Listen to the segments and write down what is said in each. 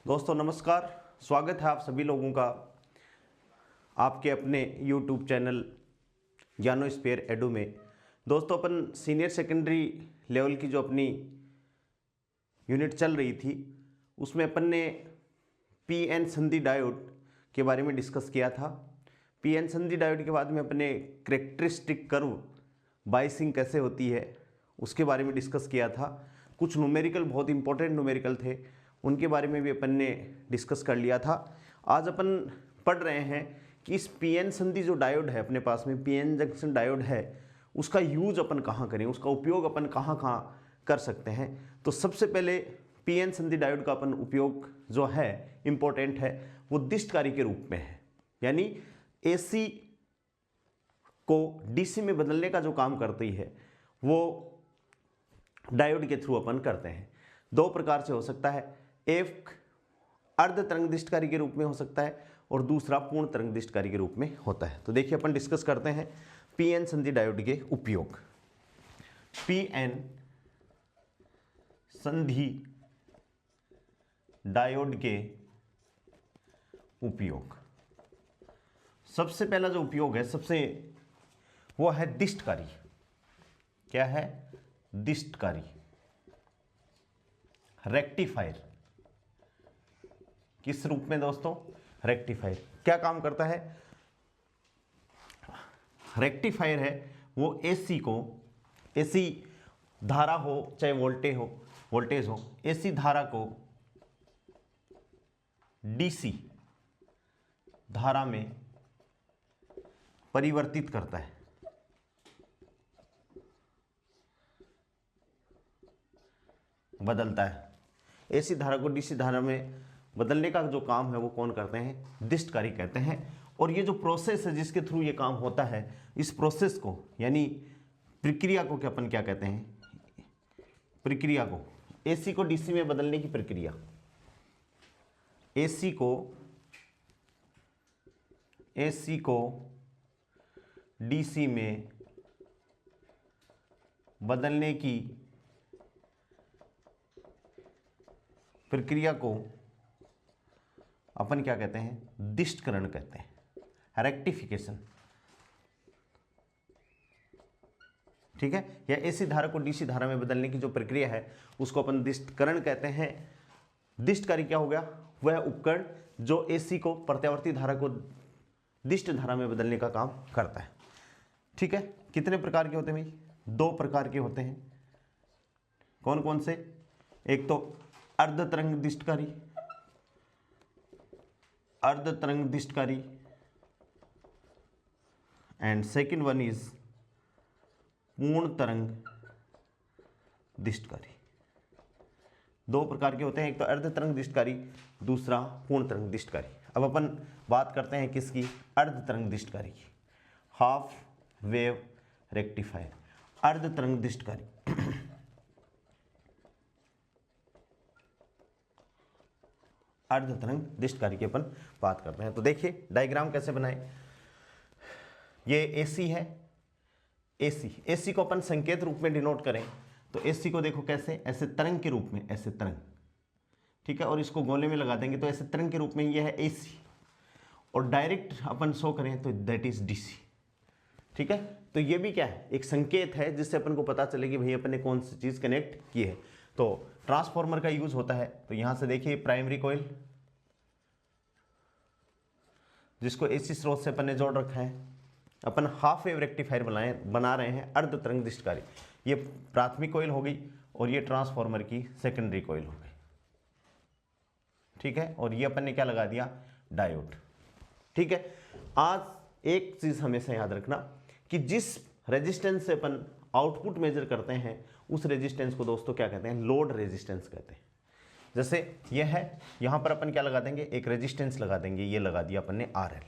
दोस्तों नमस्कार, स्वागत है आप सभी लोगों का आपके अपने YouTube चैनल ज्ञानोस्फीयर एडू में। दोस्तों अपन सीनियर सेकेंडरी लेवल की जो अपनी यूनिट चल रही थी उसमें अपन ने पीएन संधि डायोड के बारे में डिस्कस किया था। पीएन संधि डायोड के बाद में अपने कैरेक्टरिस्टिक कर्व बाइसिंग कैसे होती है उसके बारे में डिस्कस किया था। कुछ न्यूमेरिकल बहुत इंपॉर्टेंट न्यूमेरिकल थे, उनके बारे में भी अपन ने डिस्कस कर लिया था। आज अपन पढ़ रहे हैं कि इस पीएन संधि जो डायोड है अपने पास में, पीएन जंक्शन डायोड है, उसका यूज अपन कहाँ करें, उसका उपयोग अपन कहाँ कहाँ कर सकते हैं। तो सबसे पहले पीएन संधि डायोड का अपन उपयोग जो है इम्पोर्टेंट है वो दिष्टकारी के रूप में है, यानी एसी को डीसी में बदलने का जो काम करती है वो डायोड के थ्रू अपन करते हैं। दो प्रकार से हो सकता है, एक अर्ध तरंग दिष्टकारी के रूप में हो सकता है और दूसरा पूर्ण तरंग दिष्टकारी के रूप में होता है। तो देखिए अपन डिस्कस करते हैं पीएन संधि डायोड के उपयोग। पीएन संधि डायोड के उपयोग, सबसे पहला जो उपयोग है वो है दिष्टकारी। क्या है? दिष्टकारी, रेक्टिफायर। किस रूप में दोस्तों? रेक्टिफायर। क्या काम करता है? रेक्टिफायर है वो एसी धारा हो चाहे वोल्टेज हो, एसी धारा को डीसी धारा में परिवर्तित करता है। बदलता है। एसी धारा को डीसी धारा में बदलने का जो काम है वो कौन करते हैं? दिष्टकारी कहते हैं। और ये जो प्रोसेस है जिसके थ्रू ये काम होता है, इस प्रोसेस को यानी प्रक्रिया को क्या अपन क्या कहते हैं? प्रक्रिया को, एसी को डीसी में बदलने की प्रक्रिया, एसी को डीसी में बदलने की प्रक्रिया को अपन क्या कहते हैं? दिष्टकरण कहते हैं, रेक्टिफिकेशन। ठीक है, या एसी धारा को डीसी धारा में बदलने की जो प्रक्रिया है उसको अपन दिष्टकरण कहते हैं। दिष्टकारी क्या हो गया? वह उपकरण जो एसी को प्रत्यावर्ती धारा को दिष्ट धारा में बदलने का काम करता है। ठीक है, कितने प्रकार के होते हैं भाई? दो प्रकार के होते हैं। कौन कौन से? एक तो अर्ध तरंग दिष्टकारी एंड सेकंड वन इज पूर्ण तरंग दिष्टकारी। दो प्रकार के होते हैं, एक तो अर्ध तरंग दिष्टकारी, दूसरा पूर्ण तरंग दिष्टकारी। अब अपन बात करते हैं किसकी? अर्ध तरंग दिष्टकारी की। हाफ वेव रेक्टिफायर, अर्ध तरंग दिष्टकारी। अर्ध तरंग दिष्टकारी की अपन बात करते हैं। तो देखिए डायग्राम कैसे बनाए। ये एसी है, एसी को अपन संकेत रूप में डिनोट करें तो एसी को देखो कैसे, ऐसे तरंग के रूप में, ऐसे तरंग। ठीक है, और इसको गोले में लगा देंगे तो ऐसे तरंग के रूप में ये है एसी, और डायरेक्ट अपन शो करें तो दैट इज डीसी। ठीक है, तो ये भी क्या है? एक संकेत है जिससे अपन को पता चले कि भाई अपन ने कौन सी चीज कनेक्ट की है। तो ट्रांसफार्मर का यूज होता है। तो यहां से देखिए प्राइमरी कॉइल जिसको एसी स्रोत से अपन ने जोड़ रखा है, अपन हाफ वेव रेक्टिफायर बना रहे हैं अर्ध तरंग दिष्टकारी। ये प्राथमिक कॉइल हो गई और ये ट्रांसफार्मर की सेकेंडरी कॉइल हो गई। ठीक है, और ये अपन ने क्या लगा दिया? डायोड। ठीक है, आज एक चीज हमेशा याद रखना कि जिस रेजिस्टेंस से अपन आउटपुट मेजर करते हैं उस रेजिस्टेंस को दोस्तों क्या कहते हैं? लोड रेजिस्टेंस कहते हैं। जैसे ये है, यहां पर अपन क्या लगा देंगे? एक रेजिस्टेंस लगा देंगे, ये लगा दिया अपन ने RL।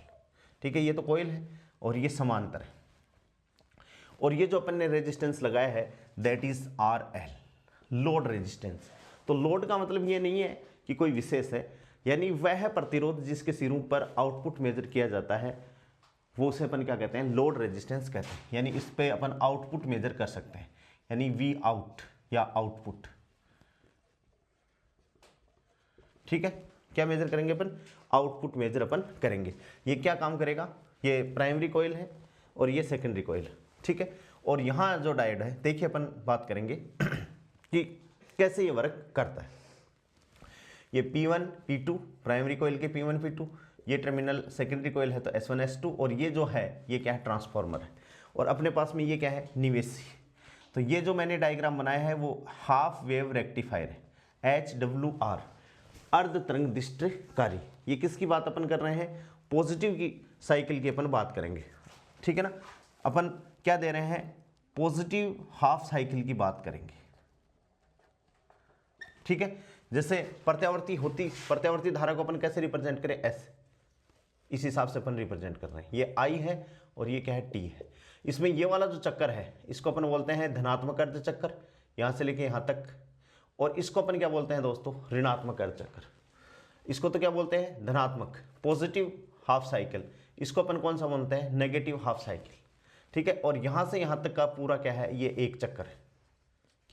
ठीक है, ये तो कॉइल है और ये समांतर है, और ये जो अपन ने रेजिस्टेंस लगाया है that is RL, load resistance. तो लोड का मतलब ये नहीं है कि कोई विशेष है, यानी वह प्रतिरोध जिसके सिरों पर आउटपुट मेजर किया जाता है वो उसे अपन क्या कहते हैं? लोड रेजिस्टेंस कहते हैं। यानी इस पे अपन आउटपुट मेजर कर सकते हैं, यानी वी आउट या आउटपुट। ठीक है, क्या मेजर करेंगे अपन, आउटपुट मेजर अपन करेंगे। ये क्या काम करेगा, ये प्राइमरी कॉइल है और ये सेकेंडरी कॉइल है, ठीक है। और यहाँ जो डायोड है, देखिए अपन बात करेंगे कि कैसे ये वर्क करता है। ये P1 P2 प्राइमरी कॉइल के P1 P2, ये टर्मिनल सेकेंडरी कॉइल है तो S1 S2, और ये जो है ये क्या है, ट्रांसफार्मर है। और अपने पास में ये क्या है, निवेशी। तो ये जो मैंने डायग्राम बनाया है वो हाफ वेव रेक्टिफायर है, HWR, अर्ध तरंग दृष्टिकारी। ये किसकी बात अपन कर रहे हैं, पॉजिटिव की साइकिल की अपन बात करेंगे, ठीक है ना। अपन क्या दे रहे हैं, पॉजिटिव हाफ साइकिल की बात करेंगे, ठीक है। जैसे प्रत्यावर्ती धारा को अपन कैसे रिप्रेजेंट करें, ऐसे, इस हिसाब से अपन रिप्रेजेंट कर रहे हैं। ये I है और ये क्या है, T है। इसमें ये वाला जो चक्कर है इसको अपन बोलते हैं धनात्मक अर्ध चक्कर, यहाँ से लेके यहाँ तक। और इसको अपन क्या बोलते हैं दोस्तों, ऋणात्मक अर्ध चक्कर। इसको तो क्या बोलते हैं, धनात्मक पॉजिटिव हाफ साइकिल। इसको अपन कौन सा बोलते हैं, नेगेटिव हाफ साइकिल, ठीक है। और यहाँ से यहाँ तक का पूरा क्या है, ये एक चक्कर है।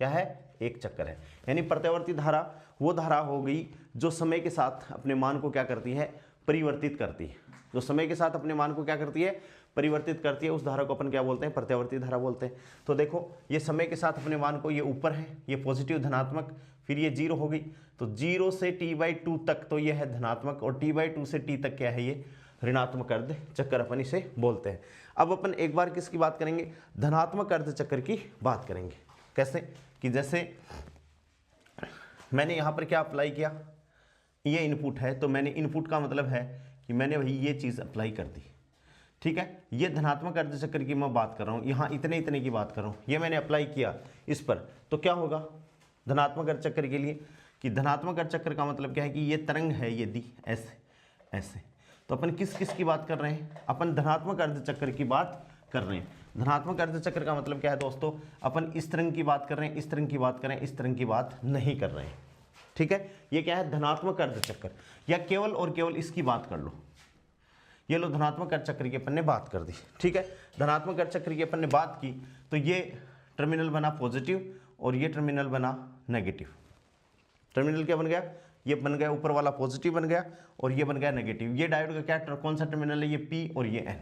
क्या है, एक चक्कर है। यानी प्रत्यावर्ती धारा वो धारा हो गई जो समय के साथ अपने मान को क्या करती है, परिवर्तित करती है। जो समय के साथ अपने मान को क्या करती है, परिवर्तित करती है, उस धारा को अपन क्या बोलते हैं, प्रत्यावर्ती धारा बोलते हैं। तो देखो ये समय के साथ अपने मान को, ये ऊपर है, ये पॉजिटिव धनात्मक, फिर ये 0 हो गई, तो 0 से T/2 तक तो ये है धनात्मक, और T/2 से T तक क्या है, ये ऋणात्मक अर्ध चक्कर अपन इसे बोलते हैं। अब अपन एक बार किसकी बात करेंगे, धनात्मक अर्ध चक्कर की बात करेंगे। कैसे, कि जैसे मैंने यहाँ पर क्या अप्लाई किया, ये इनपुट है, तो मैंने इनपुट का मतलब है कि मैंने वही ये चीज़ अप्लाई कर दी, ठीक है। ये धनात्मक अर्ध चक्कर की मैं बात कर रहा हूँ, यहाँ इतने इतने की बात कर रहा हूँ, ये मैंने अप्लाई किया इस पर, तो क्या होगा धनात्मक अर्ध चक्कर के लिए, कि धनात्मक अर्ध चक्कर का मतलब क्या है कि ये तरंग है, ये दी ऐसे ऐसे। तो अपन किस किस की बात कर रहे हैं, अपन धनात्मक अर्ध चक्कर की बात कर रहे हैं। धनात्मक अर्ध चक्र का मतलब क्या है दोस्तों, अपन इस तरंग की बात कर रहे हैं, इस तरंग की बात कर रहे हैं, इस तरंग की बात नहीं कर रहे हैं, ठीक है। ये क्या है, धनात्मक अर्ध चक्कर। या केवल और केवल इसकी बात कर लो, ये लो धनात्मक अर्ध चक्र की अपन ने बात कर दी, ठीक है। धनात्मक अर्ध चक्र की अपन ने बात की, तो ये टर्मिनल बना पॉजिटिव और ये टर्मिनल बना नेगेटिव। टर्मिनल क्या बन गया, ये बन गया ऊपर वाला पॉजिटिव बन गया और ये बन गया नेगेटिव। ये डायोड का क्या कौन सा टर्मिनल है, ये P और ये N,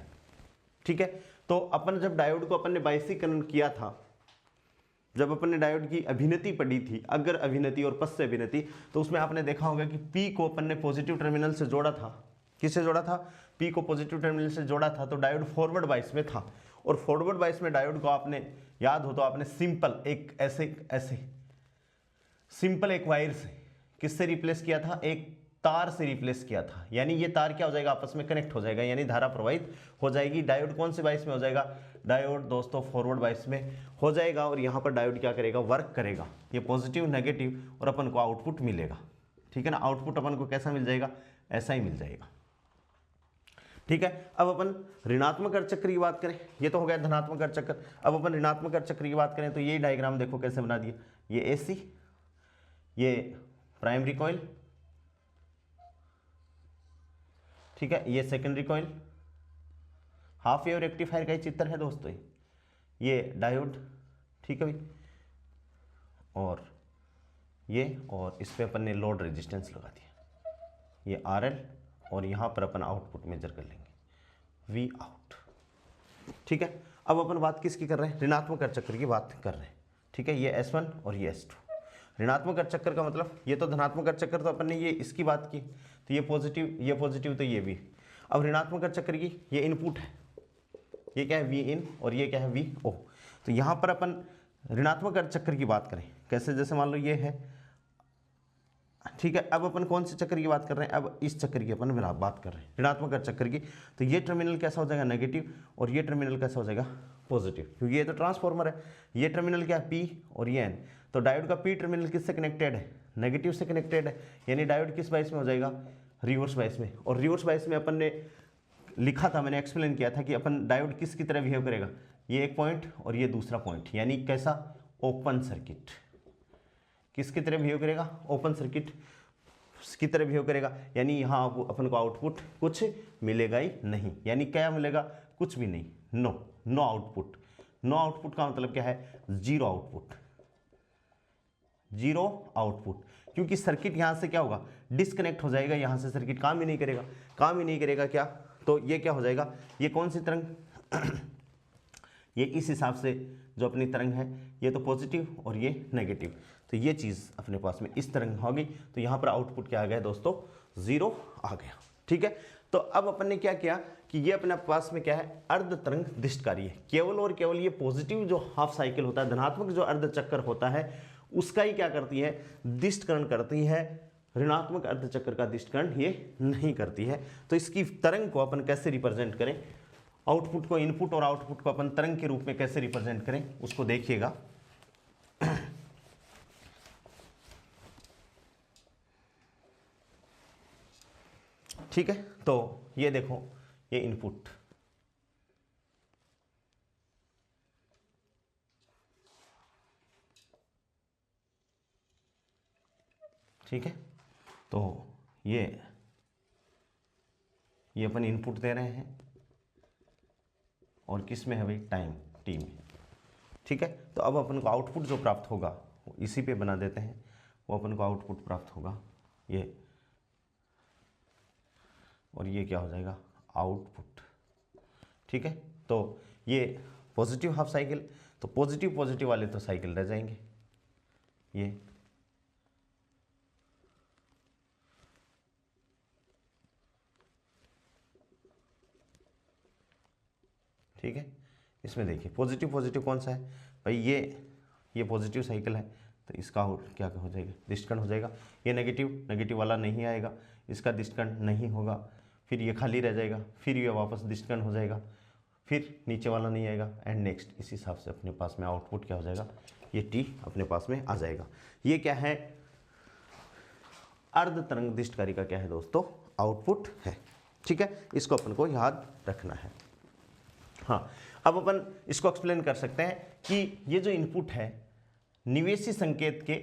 ठीक है। तो अपन जब डायोड को अपन ने बाइसिकरण किया था, जब अपन ने डायोड की अभिनति पढ़ी थी, अग्र अभिनति और पश्च अभिनति, तो उसमें आपने देखा होगा कि P को अपन ने पॉजिटिव टर्मिनल से जोड़ा था। किससे जोड़ा था, P को पॉजिटिव टर्मिनल से जोड़ा था, तो डायोड फॉरवर्ड बाइस में था। और फॉरवर्ड बाइस में डायोड को आपने याद हो तो आपने सिंपल एक ऐसे सिंपल एक वायर से किससे रिप्लेस किया था, एक तार से रिप्लेस किया था। यानी ये तार क्या हो जाएगा, आपस में कनेक्ट हो जाएगा, यानी धारा प्रवाहित हो जाएगी। डायोड कौन से बाइस में हो जाएगा, डायोड दोस्तों फॉरवर्ड बाइस में हो जाएगा। और यहाँ पर डायोड क्या करेगा, वर्क करेगा, ये पॉजिटिव नेगेटिव, और अपन को आउटपुट मिलेगा, ठीक है ना। आउटपुट अपन को कैसा मिल जाएगा, ऐसा ही मिल जाएगा, ठीक है। अब अपन ऋणात्मक अर्ध चक्र की बात करें, ये तो हो गया धनात्मक अर्ध चक्र। अब अपन ऋणात्मक अर्ध चक्र की बात करें तो ये डायग्राम देखो कैसे बना दिया, ये AC, ये प्राइमरी कॉइल, ठीक है, ये secondary coil, half wave rectifier का ही चित्र है दोस्तों, ये डायोड, ठीक है भाई, और ये, और इस पे अपन ने लोड रेजिस्टेंस लगा दिया, ये RL, और यहाँ पर अपन आउटपुट मेजर कर लेंगे V आउट, ठीक है। अब अपन बात किसकी कर रहे हैं, ऋणात्मक अर्ध चक्र की बात कर रहे हैं, ठीक है। ये S1 और ये S2। ऋणात्मक अर्ध चक्र का मतलब, ये तो धनात्मक अर्ध चक्र, तो अपन ने ये इसकी बात की, तो ये पॉजिटिव तो ये भी। अब ऋणात्मक अर्ध चक्र की ये इनपुट है, ये क्या है V इन, और ये क्या है V ओ। तो यहाँ पर अपन ऋणात्मक अर्ध चक्र की बात करें, कैसे, जैसे मान लो ये है, ठीक है। अब अपन कौन से चक्र की बात कर रहे हैं, अब इस चक्र की अपन बात कर रहे हैं, ऋणात्मक अर्ध चक्र की। तो ये टर्मिनल कैसा हो जाएगा, नेगेटिव, और ये टर्मिनल कैसा हो जाएगा, पॉजिटिव, क्योंकि ये तो ट्रांसफार्मर है। ये टर्मिनल क्या है, P और ये N। तो डायोड का P टर्मिनल किससे कनेक्टेड है, नेगेटिव से कनेक्टेड है, यानी डायोड किस बाइस में हो जाएगा, रिवर्स बाइस में। और रिवर्स बाइस में अपन ने लिखा था, मैंने एक्सप्लेन किया था कि अपन डायोड किसकी तरह बिहेव करेगा, ये एक पॉइंट और ये दूसरा पॉइंट, यानी कैसा, ओपन सर्किट। किसकी तरह बिहेव करेगा, ओपन सर्किट की तरह बिहेव करेगा, यानी यहाँ अपन को आउटपुट कुछ मिलेगा ही नहीं। यानी क्या मिलेगा, कुछ भी नहीं, नो आउटपुट। नो आउटपुट का मतलब क्या है, जीरो आउटपुट। जीरो आउटपुट, क्योंकि सर्किट यहाँ से क्या होगा, डिस्कनेक्ट हो जाएगा, यहाँ से सर्किट काम ही नहीं करेगा, काम ही नहीं करेगा क्या, तो ये क्या हो जाएगा, ये कौन सी तरंग ये इस हिसाब से जो अपनी तरंग है ये तो पॉजिटिव और ये नेगेटिव, तो ये चीज़ अपने पास में इस तरंग होगी, तो यहाँ पर आउटपुट क्या आ गया दोस्तों, जीरो आ गया। ठीक है, तो अब अपन ने क्या किया कि ये अपने पास में क्या है, अर्ध तरंग दिष्टकारी है, केवल और केवल ये पॉजिटिव जो हाफ साइकिल होता है, धनात्मक जो अर्ध चक्कर होता है उसका ही क्या करती है, दिष्टकरण करती है, ऋणात्मक अर्ध चक्र का दिष्टकरण ये नहीं करती है। तो इसकी तरंग को अपन कैसे रिप्रेजेंट करें, आउटपुट को इनपुट और आउटपुट को अपन तरंग के रूप में कैसे रिप्रेजेंट करें उसको देखिएगा। ठीक है, तो ये देखो, ये इनपुट, ठीक है, तो ये अपन इनपुट दे रहे हैं और किस में है भाई, टाइम टी में। ठीक है, तो अब अपन को आउटपुट जो प्राप्त होगा वो इसी पे बना देते हैं, वो अपन को आउटपुट प्राप्त होगा ये, और ये क्या हो जाएगा, आउटपुट। ठीक है, तो ये पॉजिटिव हाफ साइकिल, तो पॉजिटिव पॉजिटिव वाले तो साइकिल रह जाएंगे ये, ठीक है। इसमें देखिए पॉजिटिव पॉजिटिव कौन सा है भाई, ये पॉजिटिव साइकिल है, तो इसका क्या हो जाएगा, दिष्टकरण हो जाएगा। ये नेगेटिव वाला नहीं आएगा, इसका दिष्टकरण नहीं होगा, फिर ये खाली रह जाएगा, फिर ये वापस दिष्टकरण हो जाएगा, फिर नीचे वाला नहीं आएगा, एंड नेक्स्ट इस हिसाब से अपने पास में आउटपुट क्या हो जाएगा, ये टी अपने पास में आ जाएगा। ये क्या है, अर्ध तरंग दिष्टकारी का क्या है दोस्तों, आउटपुट है। ठीक है, इसको अपन को याद रखना है। हाँ, अब अपन इसको एक्सप्लेन कर सकते हैं कि ये जो इनपुट है निवेशी संकेत के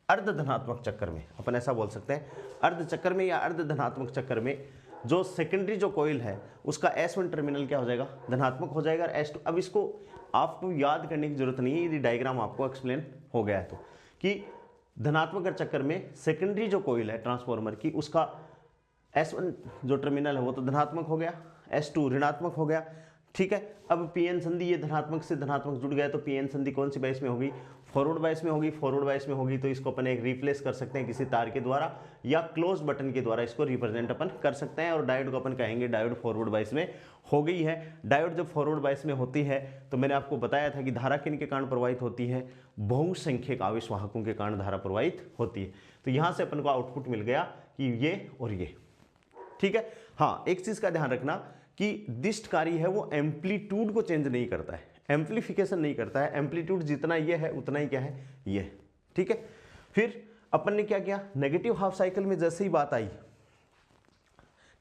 अर्ध धनात्मक चक्कर में, अपन ऐसा बोल सकते हैं अर्ध चक्कर में या अर्ध धनात्मक चक्कर में जो सेकेंडरी जो कॉइल है उसका S1 टर्मिनल क्या हो जाएगा, धनात्मक हो जाएगा, और S2, अब इसको आपको याद करने की जरूरत नहीं है, यदि डायग्राम आपको एक्सप्लेन हो गया है तो, कि धनात्मक चक्कर में सेकेंडरी जो कॉइल है ट्रांसफार्मर की उसका S1 जो टर्मिनल है वो तो धनात्मक हो गया, S2 ऋणात्मक हो गया। ठीक है, अब पीएन संधि ये धनात्मक से धनात्मक जुड़ गया, तो पीएन संधि कौन सी बाइस में होगी, फॉरवर्ड बाइस में होगी, फॉरवर्ड बाइस में होगी तो इसको अपन एक रिप्लेस कर सकते हैं किसी तार के द्वारा या क्लोज बटन के द्वारा इसको रिप्रेजेंट अपन कर सकते हैं। और डायोड को अपन कहेंगे डायोड फॉरवर्ड बाइस में हो गई है। डायोड जब फॉरवर्ड बाइस में होती है तो मैंने आपको बताया था कि धारा किन के कारण प्रवाहित होती है, बहुसंख्यक आवेश वाहकों के कारण धारा प्रवाहित होती है। तो यहाँ से अपन को आउटपुट मिल गया कि ये और ये। ठीक है, हाँ एक चीज का ध्यान रखना कि दिष्टकारी है वो एम्पलीट्यूड को चेंज नहीं करता है, एम्पलीफिकेशन नहीं करता है, एम्पलीट्यूड जितना ये है उतना ही क्या है ये। ठीक है, फिर अपन ने क्या किया, नेगेटिव हाफ साइकिल में जैसे ही बात आई,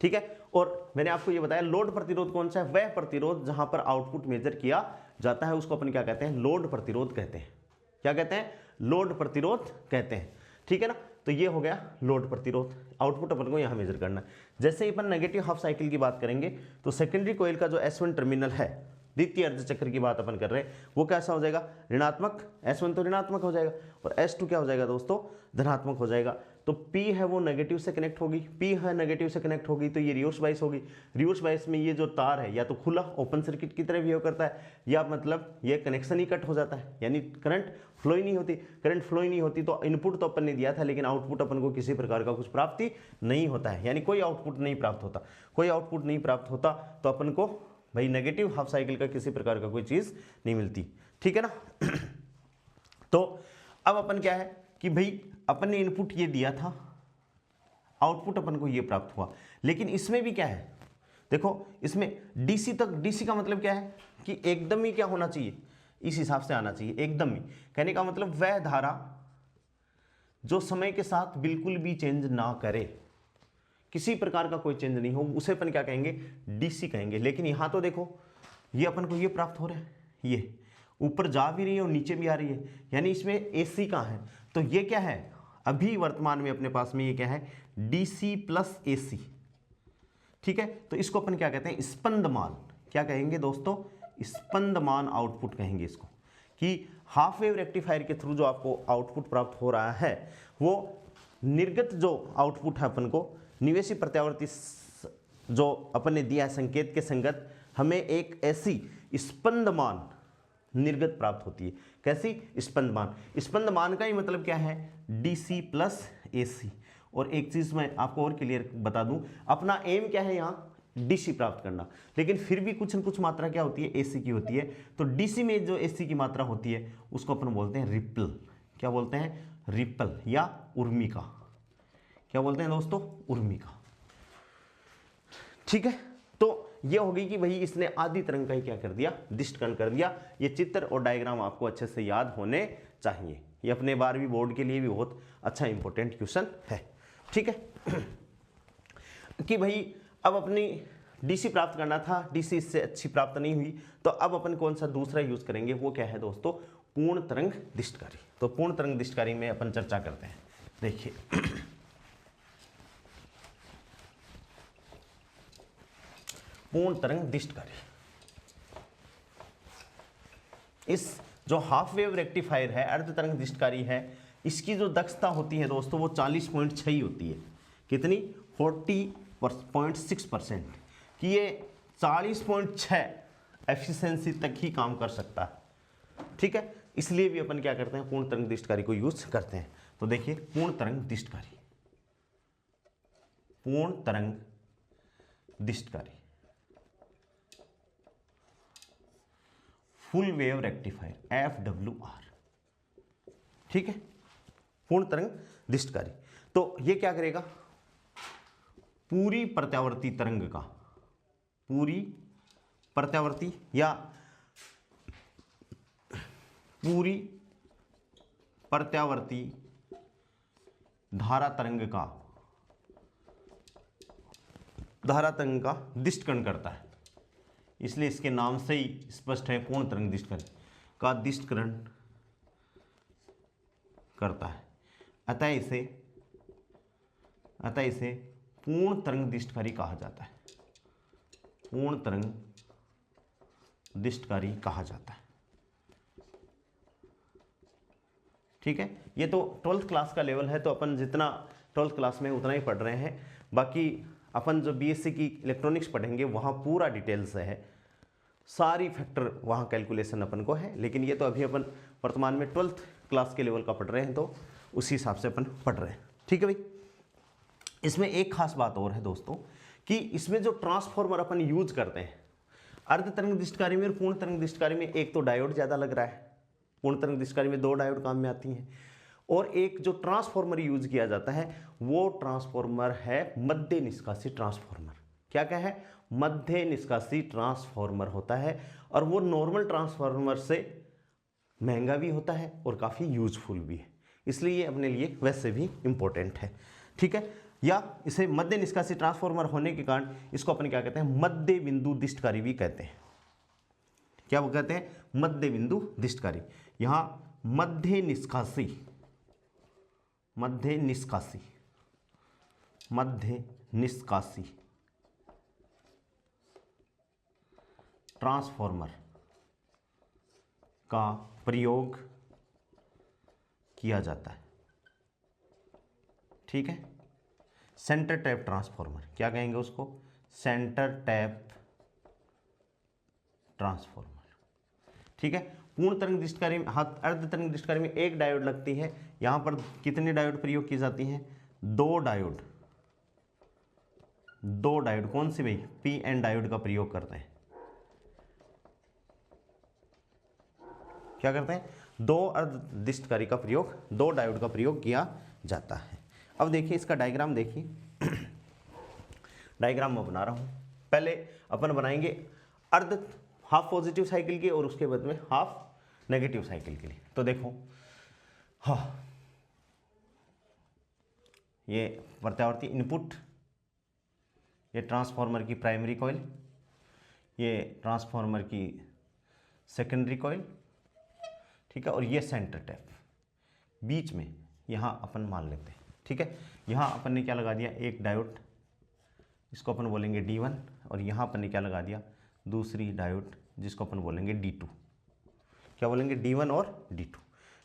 ठीक है, और मैंने आपको ये बताया लोड प्रतिरोध कौन सा है, वह प्रतिरोध जहां पर आउटपुट मेजर किया जाता है उसको अपन क्या कहते हैं, लोड प्रतिरोध कहते हैं। क्या कहते हैं, लोड प्रतिरोध कहते हैं। ठीक है ना, तो ये हो गया लोड प्रतिरोध, आउटपुट अपन को यहाँ मेजर करना है। जैसे ही अपन नेगेटिव हाफ साइकिल की बात करेंगे तो सेकेंडरी कोइल का जो S1 टर्मिनल है, द्वितीय अर्धचक्र की बात अपन कर रहे हैं, वो कैसा हो जाएगा, ऋणात्मक, S1 तो ऋणात्मक हो जाएगा और S2 क्या हो जाएगा दोस्तों, धनात्मक हो जाएगा। तो P है वो नेगेटिव से कनेक्ट होगी, P है नेगेटिव से कनेक्ट होगी तो ये रिवर्स बाइस होगी। रिवर्स बाइस में ये जो तार है या तो खुला ओपन सर्किट की तरह बिहेव करता है या मतलब ये कनेक्शन ही कट हो जाता है, यानी करंट फ्लो ही नहीं होती। करंट फ्लो ही नहीं होती तो इनपुट तो अपन ने दिया था लेकिन आउटपुट अपन को किसी प्रकार का कुछ प्राप्ति नहीं होता है, यानी कोई आउटपुट नहीं प्राप्त होता। कोई आउटपुट नहीं प्राप्त होता तो अपन को भाई नेगेटिव हाफ साइकिल का किसी प्रकार का कोई चीज नहीं मिलती। ठीक है ना। तो अब अपन क्या है कि भाई अपन ने इनपुट ये दिया था, आउटपुट अपन को ये प्राप्त हुआ, लेकिन इसमें भी क्या है देखो, इसमें डीसी तक, डीसी का मतलब क्या है कि एकदम ही क्या होना चाहिए, इस हिसाब से आना चाहिए एकदम ही। कहने का मतलब वह धारा जो समय के साथ बिल्कुल भी चेंज ना करे, किसी प्रकार का कोई चेंज नहीं हो, उसे अपन क्या कहेंगे, डीसी कहेंगे। लेकिन यहां तो देखो ये अपन को ये प्राप्त हो रहा है, ये ऊपर जा भी रही है और नीचे भी आ रही है, यानी इसमें एसी का है। तो ये क्या है, अभी वर्तमान में अपने पास में ये क्या है, डीसी प्लस एसी। ठीक है, तो इसको अपन क्या कहते हैं, स्पंदमान। क्या कहेंगे दोस्तों, स्पंदमान आउटपुट कहेंगे इसको। कि हाफ वेव रेक्टिफायर के थ्रू जो आपको आउटपुट प्राप्त हो रहा है वो निर्गत जो आउटपुट है अपन को निवेशी प्रत्यावर्ती जो अपन ने दिया है संकेत के संगत हमें एक ऐसी स्पंदमान निर्गत प्राप्त होती है। कैसी? स्पंदमान। स्पंदमान का ही मतलब क्या है? DC plus AC. और एक चीज मैं आपको और क्लियर बता दूं, अपना एम क्या है यहाँ? डीसी प्राप्त करना, लेकिन फिर भी कुछ न कुछ मात्रा क्या होती है? एसी की होती है। तो डीसी में जो एसी की मात्रा होती है उसको अपन बोलते हैं रिपल। क्या बोलते हैं? रिपल या उर्मिका। क्या बोलते हैं दोस्तों? उर्मिका। ठीक है, तो ये होगी कि भाई इसने आधी तरंग का ही क्या कर दिया? दिष्टकरण कर दिया। ये चित्र और डायग्राम आपको अच्छे से याद होने चाहिए। ये अपने 12वीं बोर्ड के लिए भी बहुत अच्छा इंपॉर्टेंट क्वेश्चन है। ठीक है कि भाई अब अपनी डीसी प्राप्त करना था, डीसी इससे अच्छी प्राप्त नहीं हुई, तो अब अपन कौन सा दूसरा यूज करेंगे? वो क्या है दोस्तों? पूर्ण तरंग दिष्टकारी। तो पूर्ण तरंग दिष्टकारी में अपन चर्चा करते हैं। देखिए पूर्ण तरंग दिष्टकारी, इस जो हाफ वेव रेक्टिफायर है, अर्ध तरंग दिष्टकारी है, इसकी जो दक्षता होती है दोस्तों वो 40.6 होती है। कितनी? 40.6%। कि ये 40.6 एफिशिएंसी तक ही काम कर सकता है। ठीक है, इसलिए भी अपन क्या करते हैं? पूर्ण तरंग दिष्टकारी को यूज करते हैं। तो देखिए पूर्ण तरंग दिष्टकारी, पूर्ण तरंग दिष्टकारी, फुल वेव रेक्टिफायर FWR। ठीक है, पूर्ण तरंग दिष्टकारी। तो ये क्या करेगा? पूरी प्रत्यावर्ती तरंग का, पूरी प्रत्यावर्ती या पूरी प्रत्यावर्ती धारा तरंग का दिष्टकरण करता है। इसलिए इसके नाम से ही स्पष्ट है, पूर्ण तरंग दिष्टकरण का दिष्टकरण करता है। अतः इसे पूर्ण तरंग दिष्टकारी कहा जाता है। पूर्ण तरंग दिष्टकारी कहा जाता है। ठीक है, ये तो 12th क्लास का लेवल है, तो अपन जितना 12th क्लास में उतना ही पढ़ रहे हैं। बाकी अपन जो बीएससी की इलेक्ट्रॉनिक्स पढ़ेंगे वहाँ पूरा डिटेल से है, सारी फैक्टर वहाँ कैलकुलेशन अपन को है। लेकिन ये तो अभी अपन वर्तमान में 12th क्लास के लेवल का पढ़ रहे हैं, तो उसी हिसाब से अपन पढ़ रहे हैं। ठीक है भाई, इसमें एक खास बात और है दोस्तों कि इसमें जो ट्रांसफॉर्मर अपन यूज करते हैं अर्ध तरंग दिष्टकारी में और पूर्ण तरंग दिष्टकारी में, एक तो डायोड ज़्यादा लग रहा है। पूर्ण तरंग दिष्टकारी में 2 डायोड काम में आती हैं। और एक जो ट्रांसफॉर्मर यूज किया जाता है वो ट्रांसफॉर्मर है मध्य निष्कासी ट्रांसफॉर्मर। क्या क्या है? मध्य निष्कासी ट्रांसफॉर्मर होता है। और वो नॉर्मल ट्रांसफॉर्मर से महंगा भी होता है और काफ़ी यूजफुल भी है, इसलिए ये अपने लिए वैसे भी इंपॉर्टेंट है। ठीक है, या इसे मध्य निष्कासी ट्रांसफॉर्मर होने के कारण इसको अपन क्या कहते हैं? मध्य बिंदु दिष्टकारी भी कहते हैं। क्या वो कहते हैं? मध्य बिंदु दिष्टकारी। यहां मध्य निष्कासी ट्रांसफॉर्मर का प्रयोग किया जाता है। ठीक है, सेंटर टैप ट्रांसफॉर्मर, क्या कहेंगे उसको? Centre tap transformer. ठीक है, पूर्ण तरंग दिष्टकारी में, अर्ध तरंग दिष्टकारी में एक डायोड लगती है। यहां पर कितने डायोड प्रयोग की जाती हैं? 2 डायोड। 2 डायोड कौन सी भाई? PN डायोड का प्रयोग करते हैं। क्या करते हैं? 2 अर्ध दिष्टकारी का प्रयोग, 2 डायोड का प्रयोग किया जाता है। अब देखिए इसका डायग्राम देखिए। डायग्राम मैं बना रहा हूं। पहले अपन बनाएंगे हाफ पॉजिटिव साइकिल के और उसके बाद में हाफ नेगेटिव साइकिल के लिए। तो देखो, हाँ, ये प्रत्यावर्ती इनपुट, ये ट्रांसफॉर्मर की प्राइमरी कॉइल, ये ट्रांसफॉर्मर की सेकेंडरी कॉइल। ठीक है, और ये सेंटर टैप बीच में यहां अपन मान लेते हैं। ठीक है, यहां अपन ने क्या लगा दिया? एक डायोड, इसको अपन बोलेंगे D1, और यहां अपन ने क्या लगा दिया? दूसरी डायोड जिसको अपन बोलेंगे D2। क्या बोलेंगे, D1 और D2,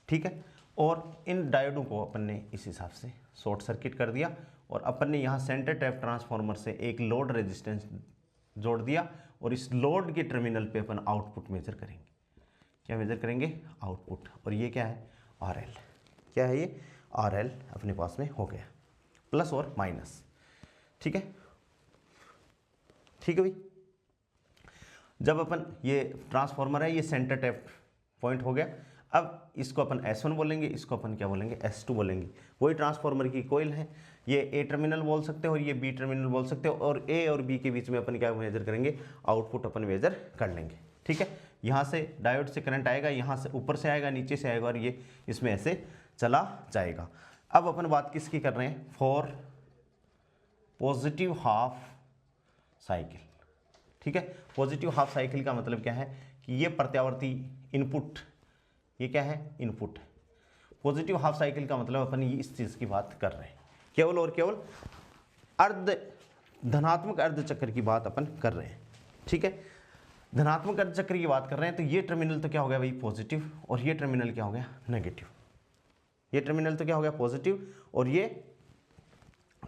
ठीक है। और इन डायोडों को अपन ने इस हिसाब से शॉर्ट सर्किट कर दिया और अपन ने यहाँ सेंटर टैप ट्रांसफार्मर से एक लोड रेजिस्टेंस जोड़ दिया और इस लोड के टर्मिनल पे अपन आउटपुट मेजर करेंगे। क्या मेजर करेंगे, आउटपुट। और ये क्या है, RL, क्या है ये, RL अपने पास में हो गया, प्लस और माइनस, ठीक है, ठीक है भाई। जब अपन ये ट्रांसफार्मर है, ये सेंटर टैप पॉइंट हो गया, अब इसको अपन S1 बोलेंगे, इसको अपन क्या बोलेंगे, S2 बोलेंगे। वही ट्रांसफार्मर की कोइल है, ये A टर्मिनल बोल सकते हो और ये B टर्मिनल बोल सकते हो, और A और B के बीच में अपन क्या मेजर करेंगे, आउटपुट अपन मेजर कर लेंगे, ठीक है। यहाँ से डायोड से करंट आएगा, यहाँ से ऊपर से आएगा, नीचे से आएगा और ये इसमें ऐसे चला जाएगा। अब अपन बात किसकी कर रहे हैं, फॉर पॉजिटिव हाफ साइकिल, ठीक है। पॉजिटिव हाफ साइकिल का मतलब क्या है कि ये प्रत्यावर्ती इनपुट, ये क्या है, इनपुट है। पॉजिटिव हाफ साइकिल का मतलब अपन ये इस चीज़ की बात कर रहे हैं, केवल और केवल धनात्मक अर्ध चक्र की बात अपन कर रहे हैं, ठीक है। धनात्मक अर्ध चक्र की बात कर रहे हैं तो ये टर्मिनल तो क्या हो गया भाई, पॉजिटिव, और ये टर्मिनल क्या हो गया, नेगेटिव। ये टर्मिनल तो क्या हो गया, पॉजिटिव, और ये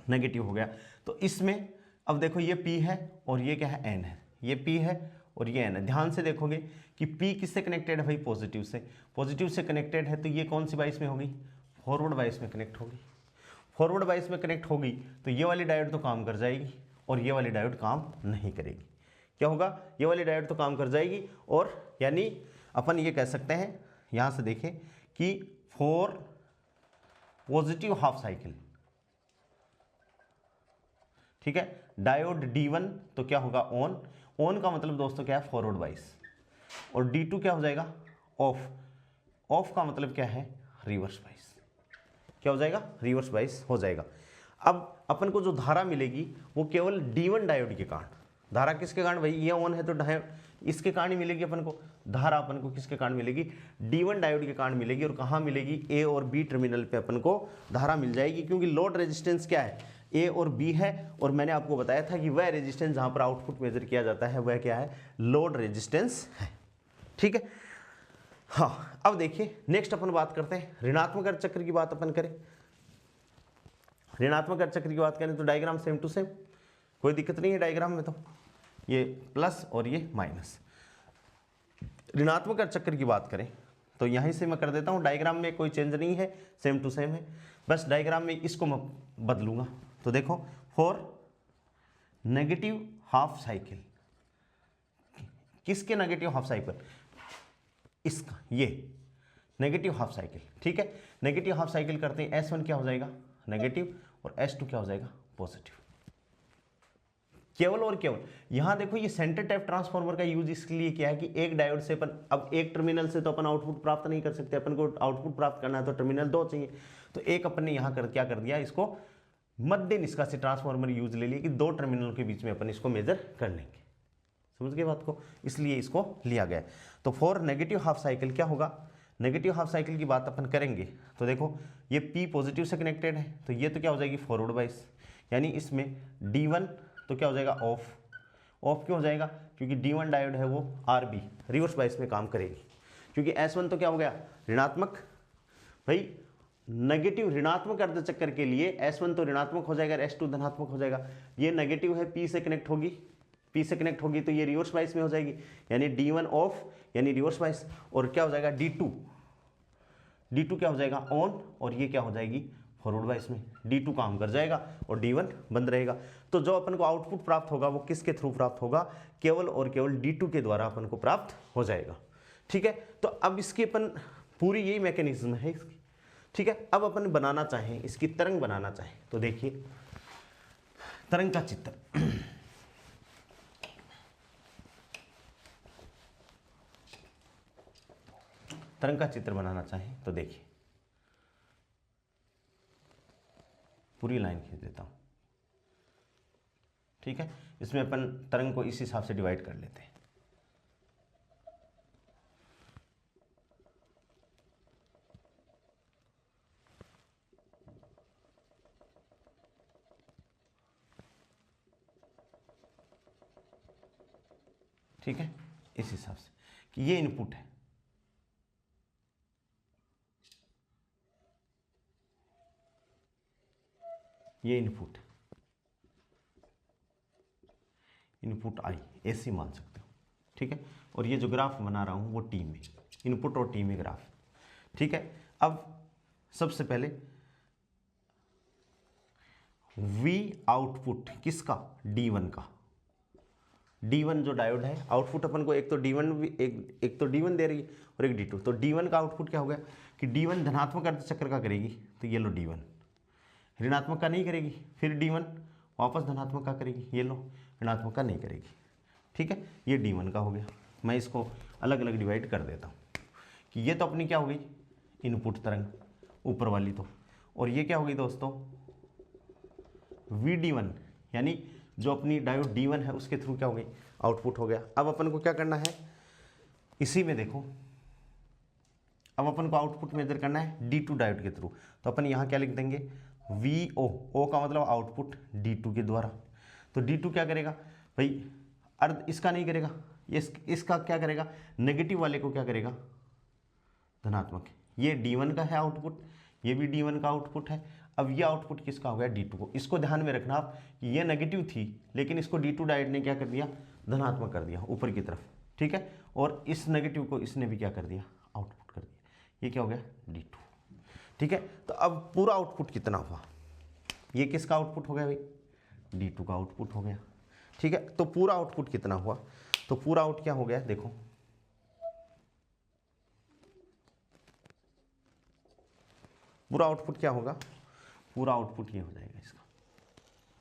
नेगेटिव हो गया। तो इसमें अब देखो ये P है और ये क्या है, N है, ये P है और ये N है। ध्यान से देखोगे कि P किससे कनेक्टेड है भाई, पॉजिटिव से। पॉजिटिव से कनेक्टेड है तो ये कौन सी बाइस में होगी, फॉरवर्ड बाइस में कनेक्ट होगी। फॉरवर्ड बाइस में कनेक्ट होगी तो ये वाली डायोड तो काम कर जाएगी और ये वाली डायोड काम नहीं करेगी। क्या होगा, ये वाली डायोड तो काम कर जाएगी, और यानी अपन ये कह सकते हैं, यहाँ से देखें कि फॉर पॉजिटिव हाफ साइकिल, ठीक है, डायोड D1 तो क्या होगा, ऑन। ऑन का मतलब दोस्तों क्या है, फॉरवर्ड बाइस, और D2 क्या हो जाएगा, ऑफ। ऑफ का मतलब क्या है, रिवर्स बाइस। क्या हो जाएगा, रिवर्स बाइस हो जाएगा। अब अपन को जो धारा मिलेगी वो केवल D1 डायोड के कारण, धारा किसके कारण भाई, ये ऑन है तो डायोड इसके कारण ही मिलेगी अपन को। धारा अपन को किसके कारण मिलेगी, D1 डायोड के कारण मिलेगी। और कहाँ मिलेगी, A और B टर्मिनल पे अपन को धारा मिल जाएगी, क्योंकि लोड रेजिस्टेंस क्या है, A और B है। और मैंने आपको बताया था कि वह रेजिस्टेंस जहाँ पर आउटपुट मेजर किया जाता है वह क्या है, लोड रेजिस्टेंस है, ठीक है। हाँ, अब देखिए नेक्स्ट अपन बात करते हैं ऋणात्मक अर्ध चक्र की बात अपन करें। ऋणात्मक अर्ध चक्र की बात करें तो डायग्राम सेम टू सेम, कोई दिक्कत नहीं है डायग्राम में, तो ये प्लस और ये माइनस। ऋणात्मक अर्ध चक्र की बात करें तो यहीं से मैं कर देता हूँ, डायग्राम में कोई चेंज नहीं है, सेम टू सेम है, बस डायग्राम में इसको मैं बदलूंगा। तो देखो, फॉर नेगेटिव हाफ साइकिल, किसके नेगेटिव हाफ साइकिल, इसका, ये नेगेटिव हाफ साइकिल, ठीक है। नेगेटिव हाफ साइकिल करते हैं, S1 क्या हो जाएगा, नेगेटिव, और S2 क्या हो जाएगा, पॉजिटिव। केवल और केवल यहां देखो, ये सेंटर टैप ट्रांसफार्मर का यूज इसके लिए किया है कि एक डायोड से अपन, अब एक टर्मिनल से तो अपन आउटपुट प्राप्त नहीं कर सकते, अपन को आउटपुट प्राप्त करना है तो टर्मिनल 2 चाहिए। तो एक अपन ने यहाँ क्या कर दिया, इसको मध्य निष्कासित ट्रांसफार्मर यूज ले लिया कि 2 टर्मिनल के बीच में अपन इसको मेजर कर लेंगे। समझ गए बात को, इसलिए इसको लिया गया। तो फॉर नेगेटिव हाफ साइकिल क्या होगा, नेगेटिव हाफ साइकिल की बात अपन करेंगे तो देखो, ये P पॉजिटिव से कनेक्टेड है तो ये तो क्या हो जाएगी, फॉरवर्ड बाइस, यानी इसमें D1 तो क्या हो जाएगा, ऑफ। ऑफ क्यों हो जाएगा, क्योंकि D1 डायोड है वो RB रिवर्स बाइस में काम करेगी। क्योंकि S1 तो क्या हो गया, ऋणात्मक, भाई नेगेटिव ऋणात्मक अर्धचक्र के लिए S1 तो ऋणात्मक हो जाएगा, S2 धनात्मक हो जाएगा। ये नेगेटिव है, P से कनेक्ट होगी, P से कनेक्ट होगी तो ये रिवर्स बाइस में हो जाएगी, यानी D1 ऑफ यानी रिवर्स बाइस। और क्या हो जाएगा, D2 क्या हो जाएगा, ऑन, और ये क्या हो जाएगी, फॉरवर्ड बाइस में। D2 काम कर जाएगा और D1 बंद रहेगा। तो जो अपन को आउटपुट प्राप्त होगा वो किसके थ्रू प्राप्त होगा, केवल और केवल D2 के द्वारा अपन को प्राप्त हो जाएगा, ठीक है। तो अब इसकी अपन पूरी यही मैकेनिज्म है इसकी, ठीक है। अब अपन बनाना चाहें, इसकी तरंग बनाना चाहें तो देखिए तरंग का चित्र। तरंग का चित्र बनाना चाहें तो देखिए, पूरी लाइन खींच देता हूं, ठीक है। इसमें अपन तरंग को इस हिसाब से डिवाइड कर लेते हैं। ठीक है, इस हिसाब से कि ये इनपुट है, ये इनपुट, इनपुट आई ऐसे मान सकते हो, ठीक है। और ये जो ग्राफ बना रहा हूँ वो टी में, इनपुट और टी में ग्राफ, ठीक है। अब सबसे पहले वी आउटपुट किसका, D1 का, D1 जो डायोड है आउटपुट अपन को एक तो D1 एक तो D1 दे रही है और एक D2, तो D1 का आउटपुट क्या हो गया कि D1 धनात्मक अर्धचक्र का करेगी तो ये लो D1, ऋणात्मक का नहीं करेगी, फिर D1 वापस धनात्मक का करेगी, ये लो ऋणात्मक का नहीं करेगी, ठीक है। ये D1 का हो गया। मैं इसको अलग अलग डिवाइड कर देता हूँ कि ये तो अपनी क्या हो गई इनपुट तरंग ऊपर वाली, तो और ये क्या हो गई दोस्तों VD1, यानी जो अपनी डायोड D1 है उसके थ्रू क्या हो गई आउटपुट हो गया। अब अपन को क्या करना है, इसी में देखो, अब अपन को आउटपुट मेजर करना है D2 डायोड के थ्रू, तो अपन यहाँ क्या लिख देंगे VO, O का मतलब आउटपुट D2 के द्वारा। तो D2 क्या करेगा भाई, अर्ध इसका नहीं करेगा, इसका क्या करेगा, नेगेटिव वाले को क्या करेगा धनात्मक। ये D1 का है आउटपुट, ये भी D1 का आउटपुट है। अब ये आउटपुट किसका हो गया D2 को। इसको ध्यान में रखना आप कि ये नेगेटिव थी लेकिन इसको D2 डायोड ने क्या कर दिया धनात्मक कर दिया ऊपर की तरफ, ठीक है। और इस नेगेटिव को इसने भी क्या कर दिया आउटपुट कर दिया, ये क्या हो गया D2, ठीक है। तो अब पूरा आउटपुट कितना हुआ, ये किसका आउटपुट हो गया भाई D2 का आउटपुट हो गया, ठीक है। तो पूरा आउटपुट कितना हुआ, तो पूरा आउट क्या हो गया देखो, पूरा आउटपुट क्या होगा, पूरा आउटपुट ये हो जाएगा इसका,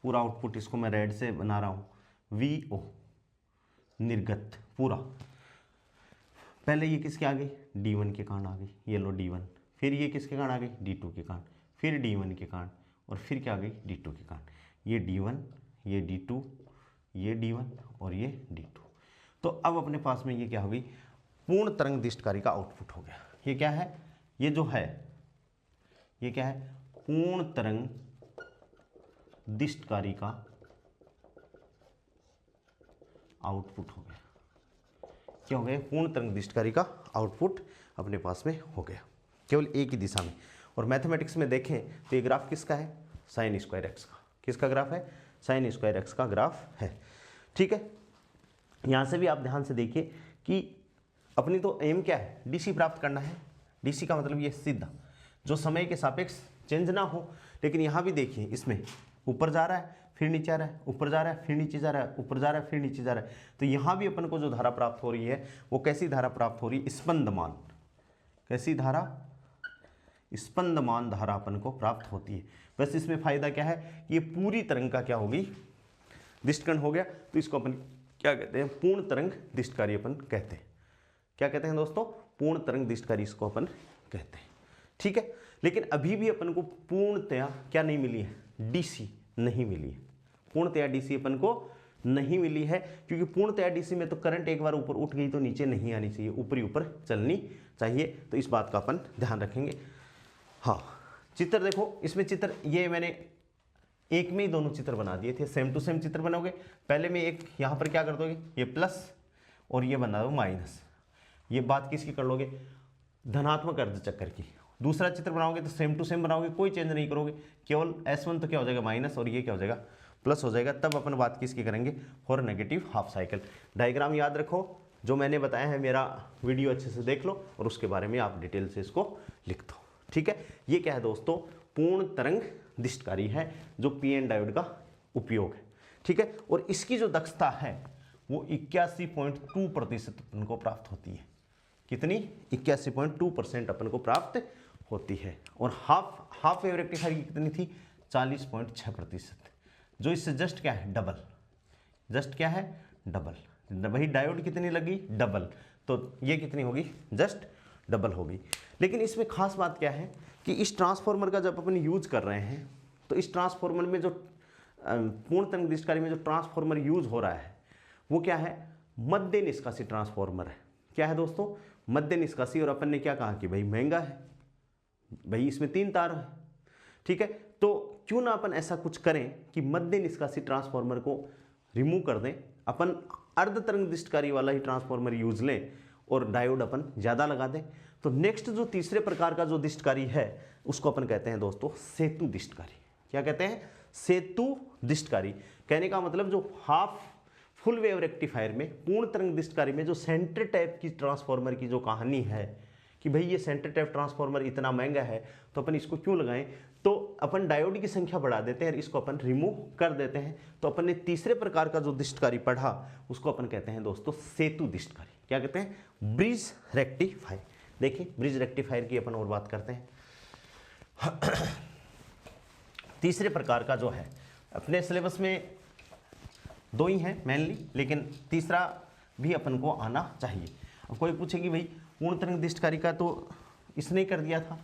पूरा आउटपुट इसको मैं रेड से बना रहा हूं VO निर्गत पूरा। पहले ये किसके आ गई D1 के कारण आ गई, ये लो D1, फिर ये किसके कारण आ गई D2 के कारण, फिर D1 के कारण, और फिर क्या आ गई D2 के कारण, ये D1 ये D2 ये D1 और ये D2। तो अब अपने पास में ये क्या हो गई पूर्ण तरंग दिष्टकारी का आउटपुट हो गया। ये क्या है, ये जो है ये क्या है पूर्ण तरंग दिष्टकारी का आउटपुट हो गया। क्या हो गया पूर्ण तरंग दिष्टकारी का आउटपुट अपने पास में हो गया केवल एक ही दिशा में। और मैथमेटिक्स में देखें तो ये ग्राफ किसका है साइन स्क्वायर एक्स का, किसका ग्राफ है साइन स्क्वायर एक्स का ग्राफ है, ठीक है। यहां से भी आप ध्यान से देखिए कि अपनी तो एम क्या है डीसी प्राप्त करना है, डीसी का मतलब ये सीधा जो समय के सापेक्ष चेंज ना हो। लेकिन यहाँ भी देखिए इसमें ऊपर जा रहा है फिर नीचे आ रहा है, ऊपर जा रहा है फिर नीचे जा रहा है, ऊपर जा रहा है फिर नीचे जा रहा है। तो यहाँ भी अपन को जो धारा प्राप्त हो रही है वो कैसी धारा प्राप्त हो रही है स्पंदमान, कैसी धारा स्पंदमान धारा अपन को प्राप्त होती है। बस इसमें फायदा क्या है कि ये पूरी तरंग का क्या होगी दिष्टकण हो गया। तो इसको अपन क्या कहते हैं पूर्ण तरंग दिष्टकारी अपन कहते हैं। क्या कहते हैं दोस्तों पूर्ण तरंग दिष्टकारी इसको अपन कहते हैं, ठीक है। लेकिन अभी भी अपन को पूर्णतया क्या नहीं मिली है डीसी नहीं मिली है, पूर्णतया डीसी अपन को नहीं मिली है क्योंकि पूर्णतया डीसी में तो करंट एक बार ऊपर उठ गई तो नीचे नहीं आनी चाहिए, ऊपर ही ऊपर चलनी चाहिए। तो इस बात का अपन ध्यान रखेंगे। हाँ चित्र देखो इसमें चित्र ये मैंने एक में ही दोनों चित्र बना दिए थे, सेम टू सेम चित्र बनाओगे। पहले में एक यहाँ पर क्या कर दोगे ये प्लस और ये बना दो माइनस, ये बात किसकी कर लोगे धनात्मक अर्धचक्र की। दूसरा चित्र बनाओगे तो सेम टू सेम बनाओगे, कोई चेंज नहीं करोगे, केवल S1 तो क्या हो जाएगा माइनस और ये क्या हो जाएगा प्लस हो जाएगा। तब अपन बात किसकी करेंगे for negative half cycle. Diagram याद रखो, जो मैंने बताया है मेरा वीडियो अच्छे से देख लो और उसके बारे में आप डिटेल से इसको लिख दो, ठीक है। ये क्या है दोस्तों पूर्ण तरंग दिष्टकारी है जो PN डायोड का उपयोग है, ठीक है। और इसकी जो दक्षता है वो 81.2% अपन को प्राप्त होती है। कितनी 81.2% अपन को प्राप्त होती है। और हाफ वेव रेक्टिफायर की कितनी थी 40.6%, जो इससे जस्ट क्या है डबल, जस्ट क्या है डबल। वही डायोड कितनी लगी डबल, तो ये कितनी होगी जस्ट डबल होगी। लेकिन इसमें खास बात क्या है कि इस ट्रांसफार्मर का जब अपन यूज कर रहे हैं तो इस ट्रांसफार्मर में जो पूर्ण तरंग दिष्टकारी में जो ट्रांसफार्मर यूज हो रहा है वो क्या है मध्य निष्कासी ट्रांसफार्मर है। क्या है दोस्तों मध्य निष्कासी। और अपन ने क्या कहा कि भाई महंगा है, भाई इसमें 3 तार है, ठीक है। तो क्यों ना अपन ऐसा कुछ करें कि मध्य निष्कासी ट्रांसफार्मर को रिमूव कर दें, अपन अर्ध तरंग दिष्टकारी वाला ही ट्रांसफार्मर यूज लें और डायोड अपन ज़्यादा लगा दें। तो नेक्स्ट जो तीसरे प्रकार का जो दिष्टकारी है उसको अपन कहते हैं दोस्तों सेतु दिष्टकारी। क्या कहते हैं सेतु दिष्टकारी। कहने का मतलब जो हाफ फुल वेव रेक्टिफायर में, पूर्ण तरंग दिष्टकारी में जो सेंटर टैप की ट्रांसफॉर्मर की जो कहानी है कि भाई ये सेंटर टैप ट्रांसफॉर्मर इतना महंगा है तो अपन इसको क्यों लगाएं, तो अपन डायोड की संख्या बढ़ा देते हैं और इसको अपन रिमूव कर देते हैं। तो अपन ने तीसरे प्रकार का जो दिष्टकारी पढ़ा उसको अपन कहते हैं दोस्तों सेतु दिष्टकारी। क्या कहते हैं? Bridge rectifier. देखिए ब्रिज रेक्टिफायर की अपन और बात करते हैं। तीसरे प्रकार का जो है, अपने सिलेबस में 2 ही हैं मेनली, लेकिन तीसरा भी अपन को आना चाहिए। अब कोई पूछे कि भाई पूर्ण तरंग दिष्टकारी का तो इसने कर दिया था,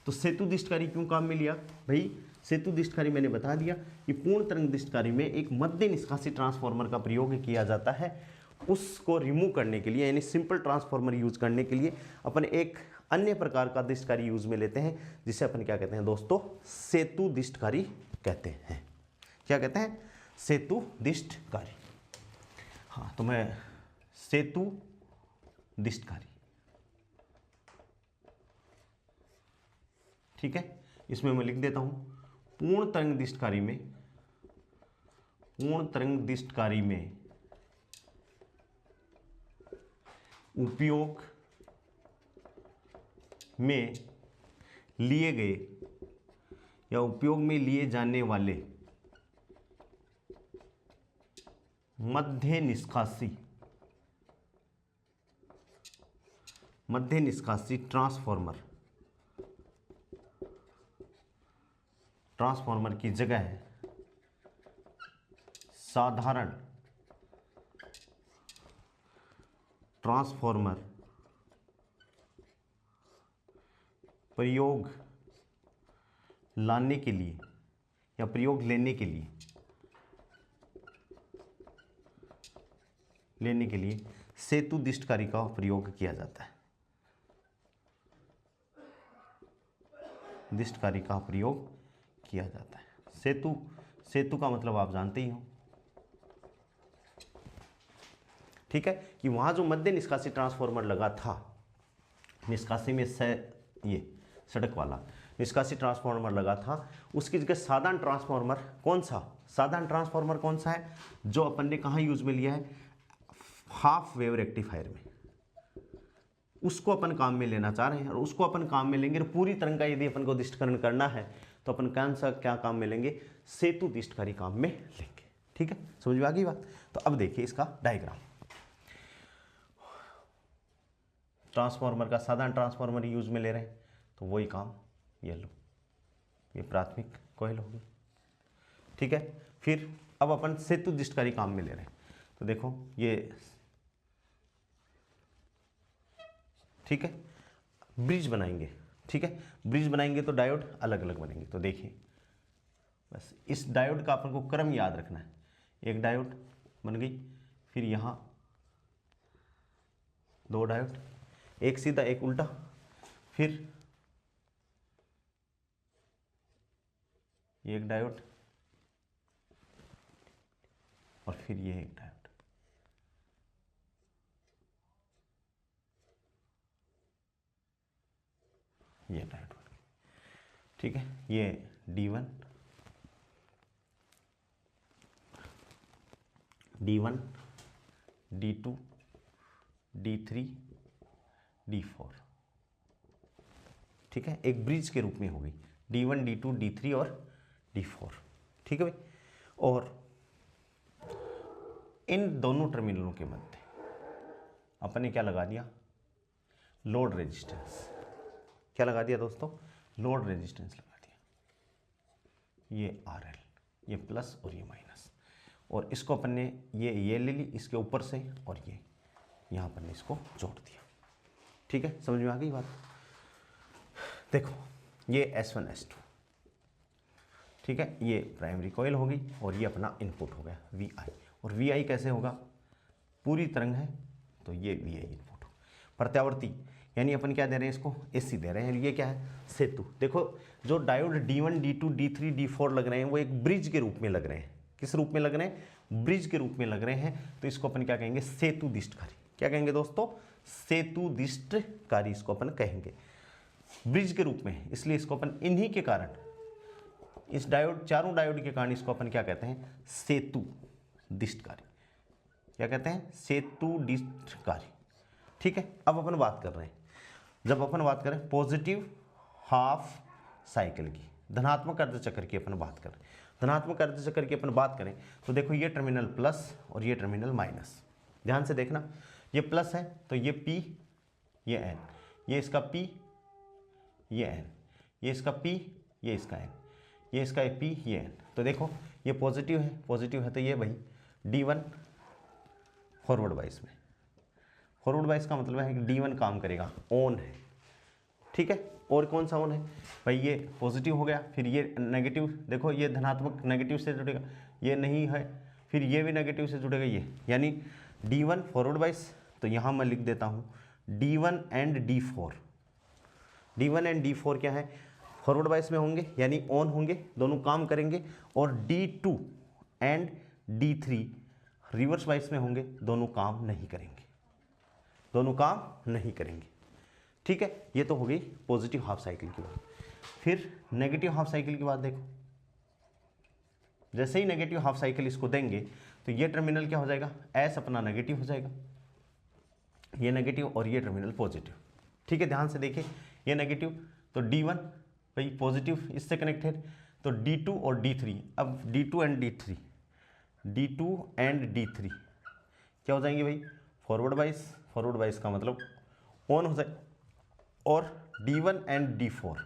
तो सेतु दिष्टकारी क्यों काम में लिया? भाई सेतु दिष्टकारी मैंने बता दिया कि पूर्ण तरंग दिष्टकारी में एक मध्य निष्कासित ट्रांसफार्मर का प्रयोग किया जाता है। उसको रिमूव करने के लिए, यानी सिंपल ट्रांसफार्मर यूज करने के लिए अपन एक अन्य प्रकार का दिष्टकारी यूज में लेते हैं, जिसे अपन क्या कहते हैं दोस्तों? सेतु दिष्टकारी कहते हैं। क्या कहते हैं? सेतु दिष्टकारी। हाँ, तो मैं सेतु दिष्टकारी, ठीक है, इसमें मैं लिख देता हूं पूर्ण तरंग दिष्टकारी में, पूर्ण तरंग दिष्टकारी में उपयोग में लिए गए या उपयोग में लिए जाने वाले मध्य निष्कासी ट्रांसफार्मर की जगह साधारण ट्रांसफार्मर प्रयोग लाने के लिए या प्रयोग लेने के लिए सेतु दिष्टकारी का प्रयोग किया जाता है। दिष्टकारी का प्रयोग किया जाता है। सेतु का मतलब आप जानते ही हो, ठीक है, कि वहां जो मध्य निष्कासित ट्रांसफार्मर लगा था, निष्कासी में ये सड़क वाला निष्कासित ट्रांसफार्मर लगा था, उसकी जगह साधारण ट्रांसफार्मर कौन सा है जो अपन ने कहाँ यूज में लिया है? हाफ वेव रेक्टिफायर में। उसको अपन काम में लेना चाह रहे हैं और उसको अपन काम में लेंगे। पूरी तरंग का यदि अपन को दिष्टकरण करना है तो अपन क्या काम में लेंगे? सेतु दिष्टकारी काम में लेंगे। ठीक है, समझ में आ गई बात? तो अब देखिए इसका डायग्राम। ट्रांसफार्मर का साधारण ट्रांसफार्मर यूज में ले रहे हैं तो वही काम, ये लो, ये प्राथमिक कॉइल होगी। ठीक है, फिर अब अपन सेतु दिष्टकारी काम में ले रहे हैं तो देखो ये, ठीक है, ब्रिज बनाएंगे। ठीक है, ब्रिज बनाएंगे तो डायोड अलग अलग बनेंगे। तो देखिए बस इस डायोड का अपन को क्रम याद रखना है। एक डायोड बन गई, फिर यहाँ 2 डायोड, एक सीधा एक उल्टा, फिर एक डायोड और फिर ये एक डायोड। ये डायोड बन गई। ठीक है, ये D1, D2, D3, D4। ठीक है, एक ब्रिज के रूप में हो गई D1, D2, D3 और D4। ठीक है भाई, और इन दोनों टर्मिनलों के मध्य अपन ने क्या लगा दिया? Load resistance. क्या लगा दिया दोस्तों? लोड रेजिस्टेंस लगा दिया। ये RL, ये प्लस और ये माइनस, और इसको अपन ने ये ले ली इसके ऊपर से, और ये यहाँ अपन ने इसको जोड़ दिया। ठीक है, समझ में आ गई बात? देखो ये S1 S2, ठीक है, ये प्राइमरी कॉइल होगी और ये अपना इनपुट हो गया VI। और VI कैसे होगा? पूरी तरंग है तो ये VI इनपुट हो। प्रत्यावर्ती यानी अपन क्या दे रहे हैं इसको? AC दे रहे हैं। ये क्या है? सेतु। देखो जो diode D1, D2, D3, D4 लग रहे हैं वो एक ब्रिज के रूप में लग रहे हैं। किस रूप में लग रहे हैं? ब्रिज के रूप में लग रहे हैं। तो इसको अपन क्या कहेंगे? सेतु दिष्टकारी। क्या कहेंगे दोस्तों? सेतु दिष्टकारी इसको अपन कहेंगे। ब्रिज के रूप में है, इसलिए इसको अपन इन्हीं के कारण इस डायोड, चारों डायोड के कारण इसको अपन क्या कहते हैं, सेतु दिष्टकारी। क्या कहते हैं, सेतु दिष्टकारी। ठीक है, अब अपन बात कर रहे हैं, जब अपन बात करें पॉजिटिव हाफ साइकिल की, धनात्मक अर्धचक्र की अपन बात करें, धनात्मक अर्धचक्र की अपन बात करें तो देखो ये टर्मिनल प्लस और ये टर्मिनल माइनस। ध्यान से देखना, ये प्लस है तो ये P, ये N, ये इसका P, ये N, ये इसका P, ये इसका N, ये इसका P, ये N। तो देखो ये पॉजिटिव है, पॉजिटिव है तो ये भाई D1 फॉरवर्ड वाइस में, फॉरवर्ड वाइस का मतलब है कि D1 काम करेगा, ऑन है। ठीक है, और कौन सा ऑन है भाई, ये पॉजिटिव हो गया, फिर ये नेगेटिव, देखो ये धनात्मक नेगेटिव से जुड़ेगा, ये नहीं है, फिर ये भी नेगेटिव से जुड़ेगा, ये यानी D1 फॉरवर्ड वाइस। तो यहाँ मैं लिख देता हूँ D1 and D4, D1 and D4 क्या है, फॉरवर्ड वाइस में होंगे यानी ऑन होंगे, दोनों काम करेंगे, और D2 and D3 reverse bias में होंगे, दोनों काम नहीं करेंगे, दोनों काम नहीं करेंगे। ठीक है, ये तो हो गई पॉजिटिव हाफ साइकिल की बात। फिर नेगेटिव हाफ साइकिल की बात देखो, जैसे ही नेगेटिव हाफ साइकिल इसको देंगे तो ये टर्मिनल क्या हो जाएगा, एस अपना नेगेटिव हो जाएगा, ये नेगेटिव और ये टर्मिनल पॉजिटिव। ठीक है, ध्यान से देखिए, ये नेगेटिव तो D1 भाई पॉजिटिव इससे कनेक्टेड, तो D2 और D3, अब D2 and D3, D2 and D3 क्या हो जाएंगे भाई, फॉरवर्ड वाइस, फॉरवर्ड वाइस का मतलब ऑन हो जाए, और D1 and D4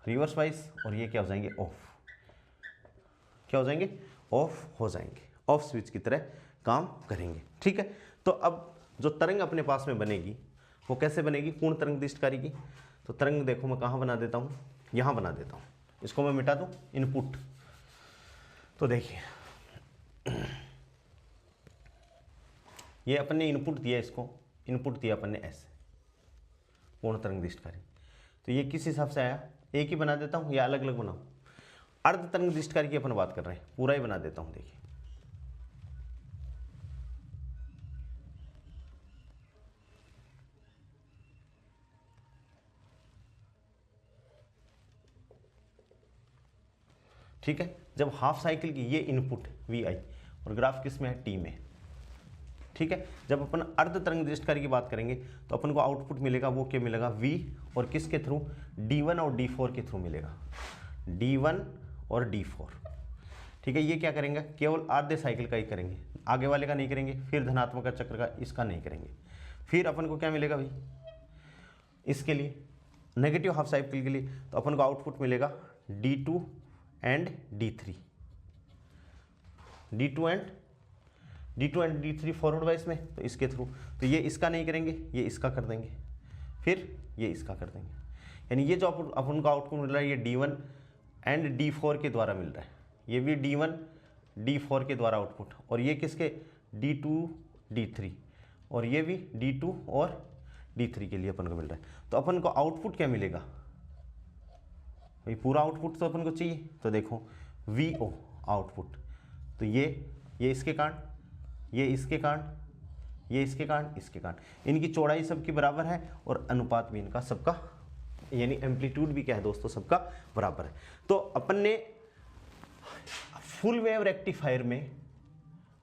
reverse bias, और ये क्या हो जाएंगे, ऑफ, क्या हो जाएंगे, ऑफ हो जाएंगे, ऑफ स्विच की तरह काम करेंगे। ठीक है, तो अब जो तरंग अपने पास में बनेगी वो कैसे बनेगी, पूर्ण तरंग दिष्टकारी की। तो तरंग देखो मैं कहाँ बना देता हूँ, यहाँ बना देता हूँ, इसको मैं मिटा दूँ, इनपुट। तो देखिए ये अपन ने इनपुट दिया, इसको इनपुट दिया अपन ने ऐसे, पूर्ण तरंग दिष्टकारी। तो ये किस हिसाब से आया, एक ही बना देता हूँ या अलग अलग बनाऊँ, अर्ध तरंग दिष्टकारी की अपन बात कर रहे हैं, पूरा ही बना देता हूँ। देखिए ठीक है, जब हाफ साइकिल की ये इनपुट VI और ग्राफ किस में है, T में। ठीक है, जब अपन अर्ध तरंग दिष्टकारी की बात करेंगे तो अपन को आउटपुट मिलेगा, वो क्या मिलेगा, V, और किसके थ्रू, D1 और D4 के थ्रू मिलेगा, D1 और D4। ठीक है, ये क्या करेंगे, केवल आधे साइकिल का ही करेंगे, आगे वाले का नहीं करेंगे, फिर धनात्मक चक्र का इसका नहीं करेंगे। फिर अपन को क्या मिलेगा भाई, इसके लिए नेगेटिव हाफ साइकिल के लिए तो अपन को आउटपुट मिलेगा D2 and D3, D2 and D3 forward bias में, तो इसके थ्रू, तो ये इसका नहीं करेंगे, ये इसका कर देंगे, फिर ये इसका कर देंगे, यानी ये जो अपन को आउटपुट मिल रहा है ये D1 एंड D4 के द्वारा मिल रहा है, ये भी D1 D4 के द्वारा आउटपुट, और ये किसके, D2 D3, और ये भी D2 और D3 के लिए अपन को मिल रहा है। तो अपन को आउटपुट क्या मिलेगा भाई, पूरा आउटपुट तो अपन को चाहिए, तो देखो VO आउटपुट, तो ये इसके कारण, ये इसके कारण, ये इसके कारण, इसके कारण, इनकी चौड़ाई सबकी बराबर है और अनुपात भी इनका सबका, यानी एम्पलीट्यूड भी क्या है दोस्तों, सबका बराबर है। तो अपन ने फुल वेव रेक्टिफायर में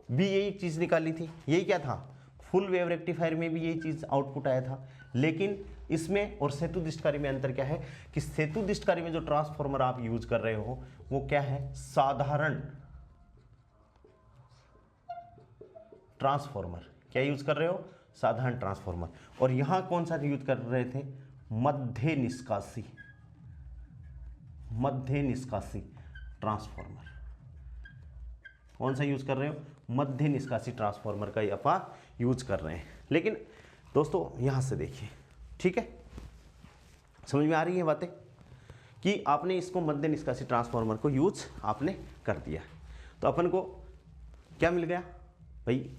भी यही चीज़ निकाली थी, यही क्या था, फुल वेव रेक्टिफायर में भी यही चीज़ आउटपुट आया था, लेकिन इसमें और सेतु दिष्टकारी में अंतर क्या है कि सेतु दिष्टकारी में जो ट्रांसफॉर्मर आप यूज कर रहे हो वो क्या है, साधारण ट्रांसफॉर्मर। क्या यूज कर रहे हो, साधारण ट्रांसफॉर्मर। और यहां कौन सा यूज कर रहे थे, मध्य निष्कासी, मध्य निष्कासी ट्रांसफॉर्मर। कौन सा यूज कर रहे हो, मध्य निष्कासी ट्रांसफॉर्मर का आप यूज कर रहे हैं। लेकिन दोस्तों यहां से देखिए, ठीक है, समझ में आ रही है बातें कि आपने इसको मध्य निष्कासी ट्रांसफॉर्मर को यूज आपने कर दिया, तो अपन को क्या मिल गया भाई,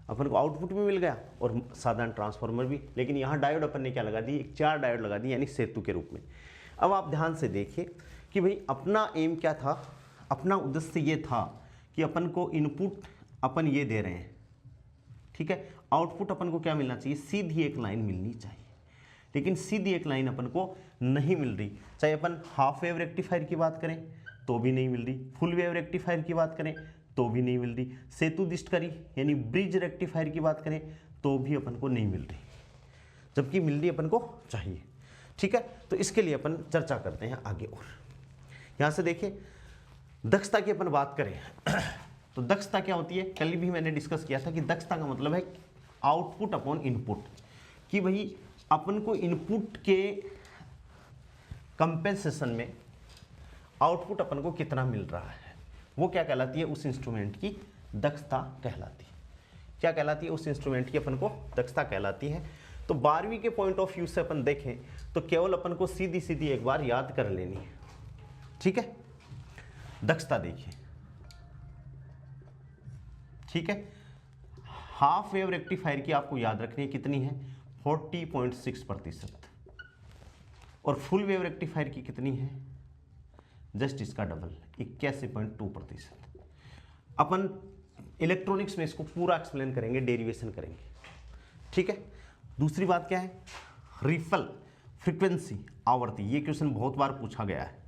अपन को आउटपुट भी मिल गया और साधारण ट्रांसफॉर्मर भी। लेकिन यहाँ डायोड अपन ने क्या लगा दी, एक 4 डायोड लगा दी, यानी सेतु के रूप में। अब आप ध्यान से देखिए कि भाई अपना एम क्या था, अपना उद्देश्य ये था कि अपन को इनपुट अपन ये दे रहे हैं, ठीक है, आउटपुट अपन को क्या मिलना चाहिए, सीधी एक लाइन मिलनी चाहिए। लेकिन सीधी एक लाइन अपन को नहीं मिल रही, चाहे अपन हाफ वेव रेक्टिफायर की बात करें, तो भी नहीं मिल रही। फुल वेव रेक्टिफायर की बात करें तो भी नहीं मिल रही। सेतु दिष्टकारी यानी ब्रिज रेक्टिफायर की बात करें तो भी अपन को नहीं मिल रही, जबकि मिल रही अपन को चाहिए। ठीक है, तो इसके लिए अपन चर्चा करते हैं आगे। और यहां से देखिए दक्षता की अपन बात करें तो दक्षता क्या होती है, कल भी मैंने डिस्कस किया था कि दक्षता का मतलब है आउटपुट अपॉन इनपुट, कि भाई अपन को इनपुट के कंपेंसेशन में आउटपुट अपन को कितना मिल रहा है, वो क्या कहलाती है, उस इंस्ट्रूमेंट की दक्षता कहलाती है। क्या कहलाती है, उस इंस्ट्रूमेंट की अपन को दक्षता कहलाती है। तो 12वीं के पॉइंट ऑफ व्यू से अपन देखें तो केवल अपन को सीधी सीधी एक बार याद कर लेनी है। ठीक है, दक्षता देखिए, ठीक है, हाफ वेव रेक्टिफायर की आपको याद रखनी है कितनी है, 40.6%, और फुल वेव रेक्टिफायर की कितनी है, जस्ट इसका डबल 81.2%। अपन इलेक्ट्रॉनिक्स में इसको पूरा एक्सप्लेन करेंगे, डेरिवेशन करेंगे। ठीक है, दूसरी बात क्या है, रिफल फ्रीक्वेंसी आवर्ती, ये क्वेश्चन बहुत बार पूछा गया है,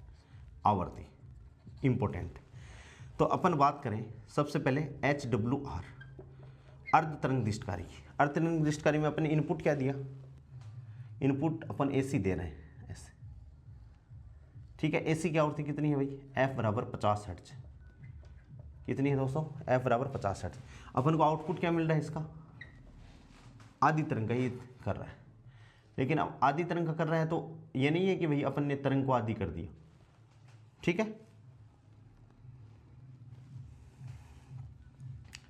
आवर्ती इंपॉर्टेंट। तो अपन बात करें सबसे पहले HWR अर्ध तरंग दिष्टकारी। अर्ध तरंग दिष्टकारी में अपन इनपुट क्या दिया, इनपुट अपन AC दे रहे हैं ऐसे। ठीक है, AC की आवृत्ति कितनी है भाई, F बराबर 50 हर्ट्ज। कितनी है दोस्तों, F बराबर 50 हर्ट्ज। अपन को आउटपुट क्या मिल रहा है इसका, आधी तरंग का ये कर रहा है, लेकिन अब आधी तरंग का कर रहा है तो ये नहीं है कि भाई अपन ने तरंग को आधी कर दिया। ठीक है,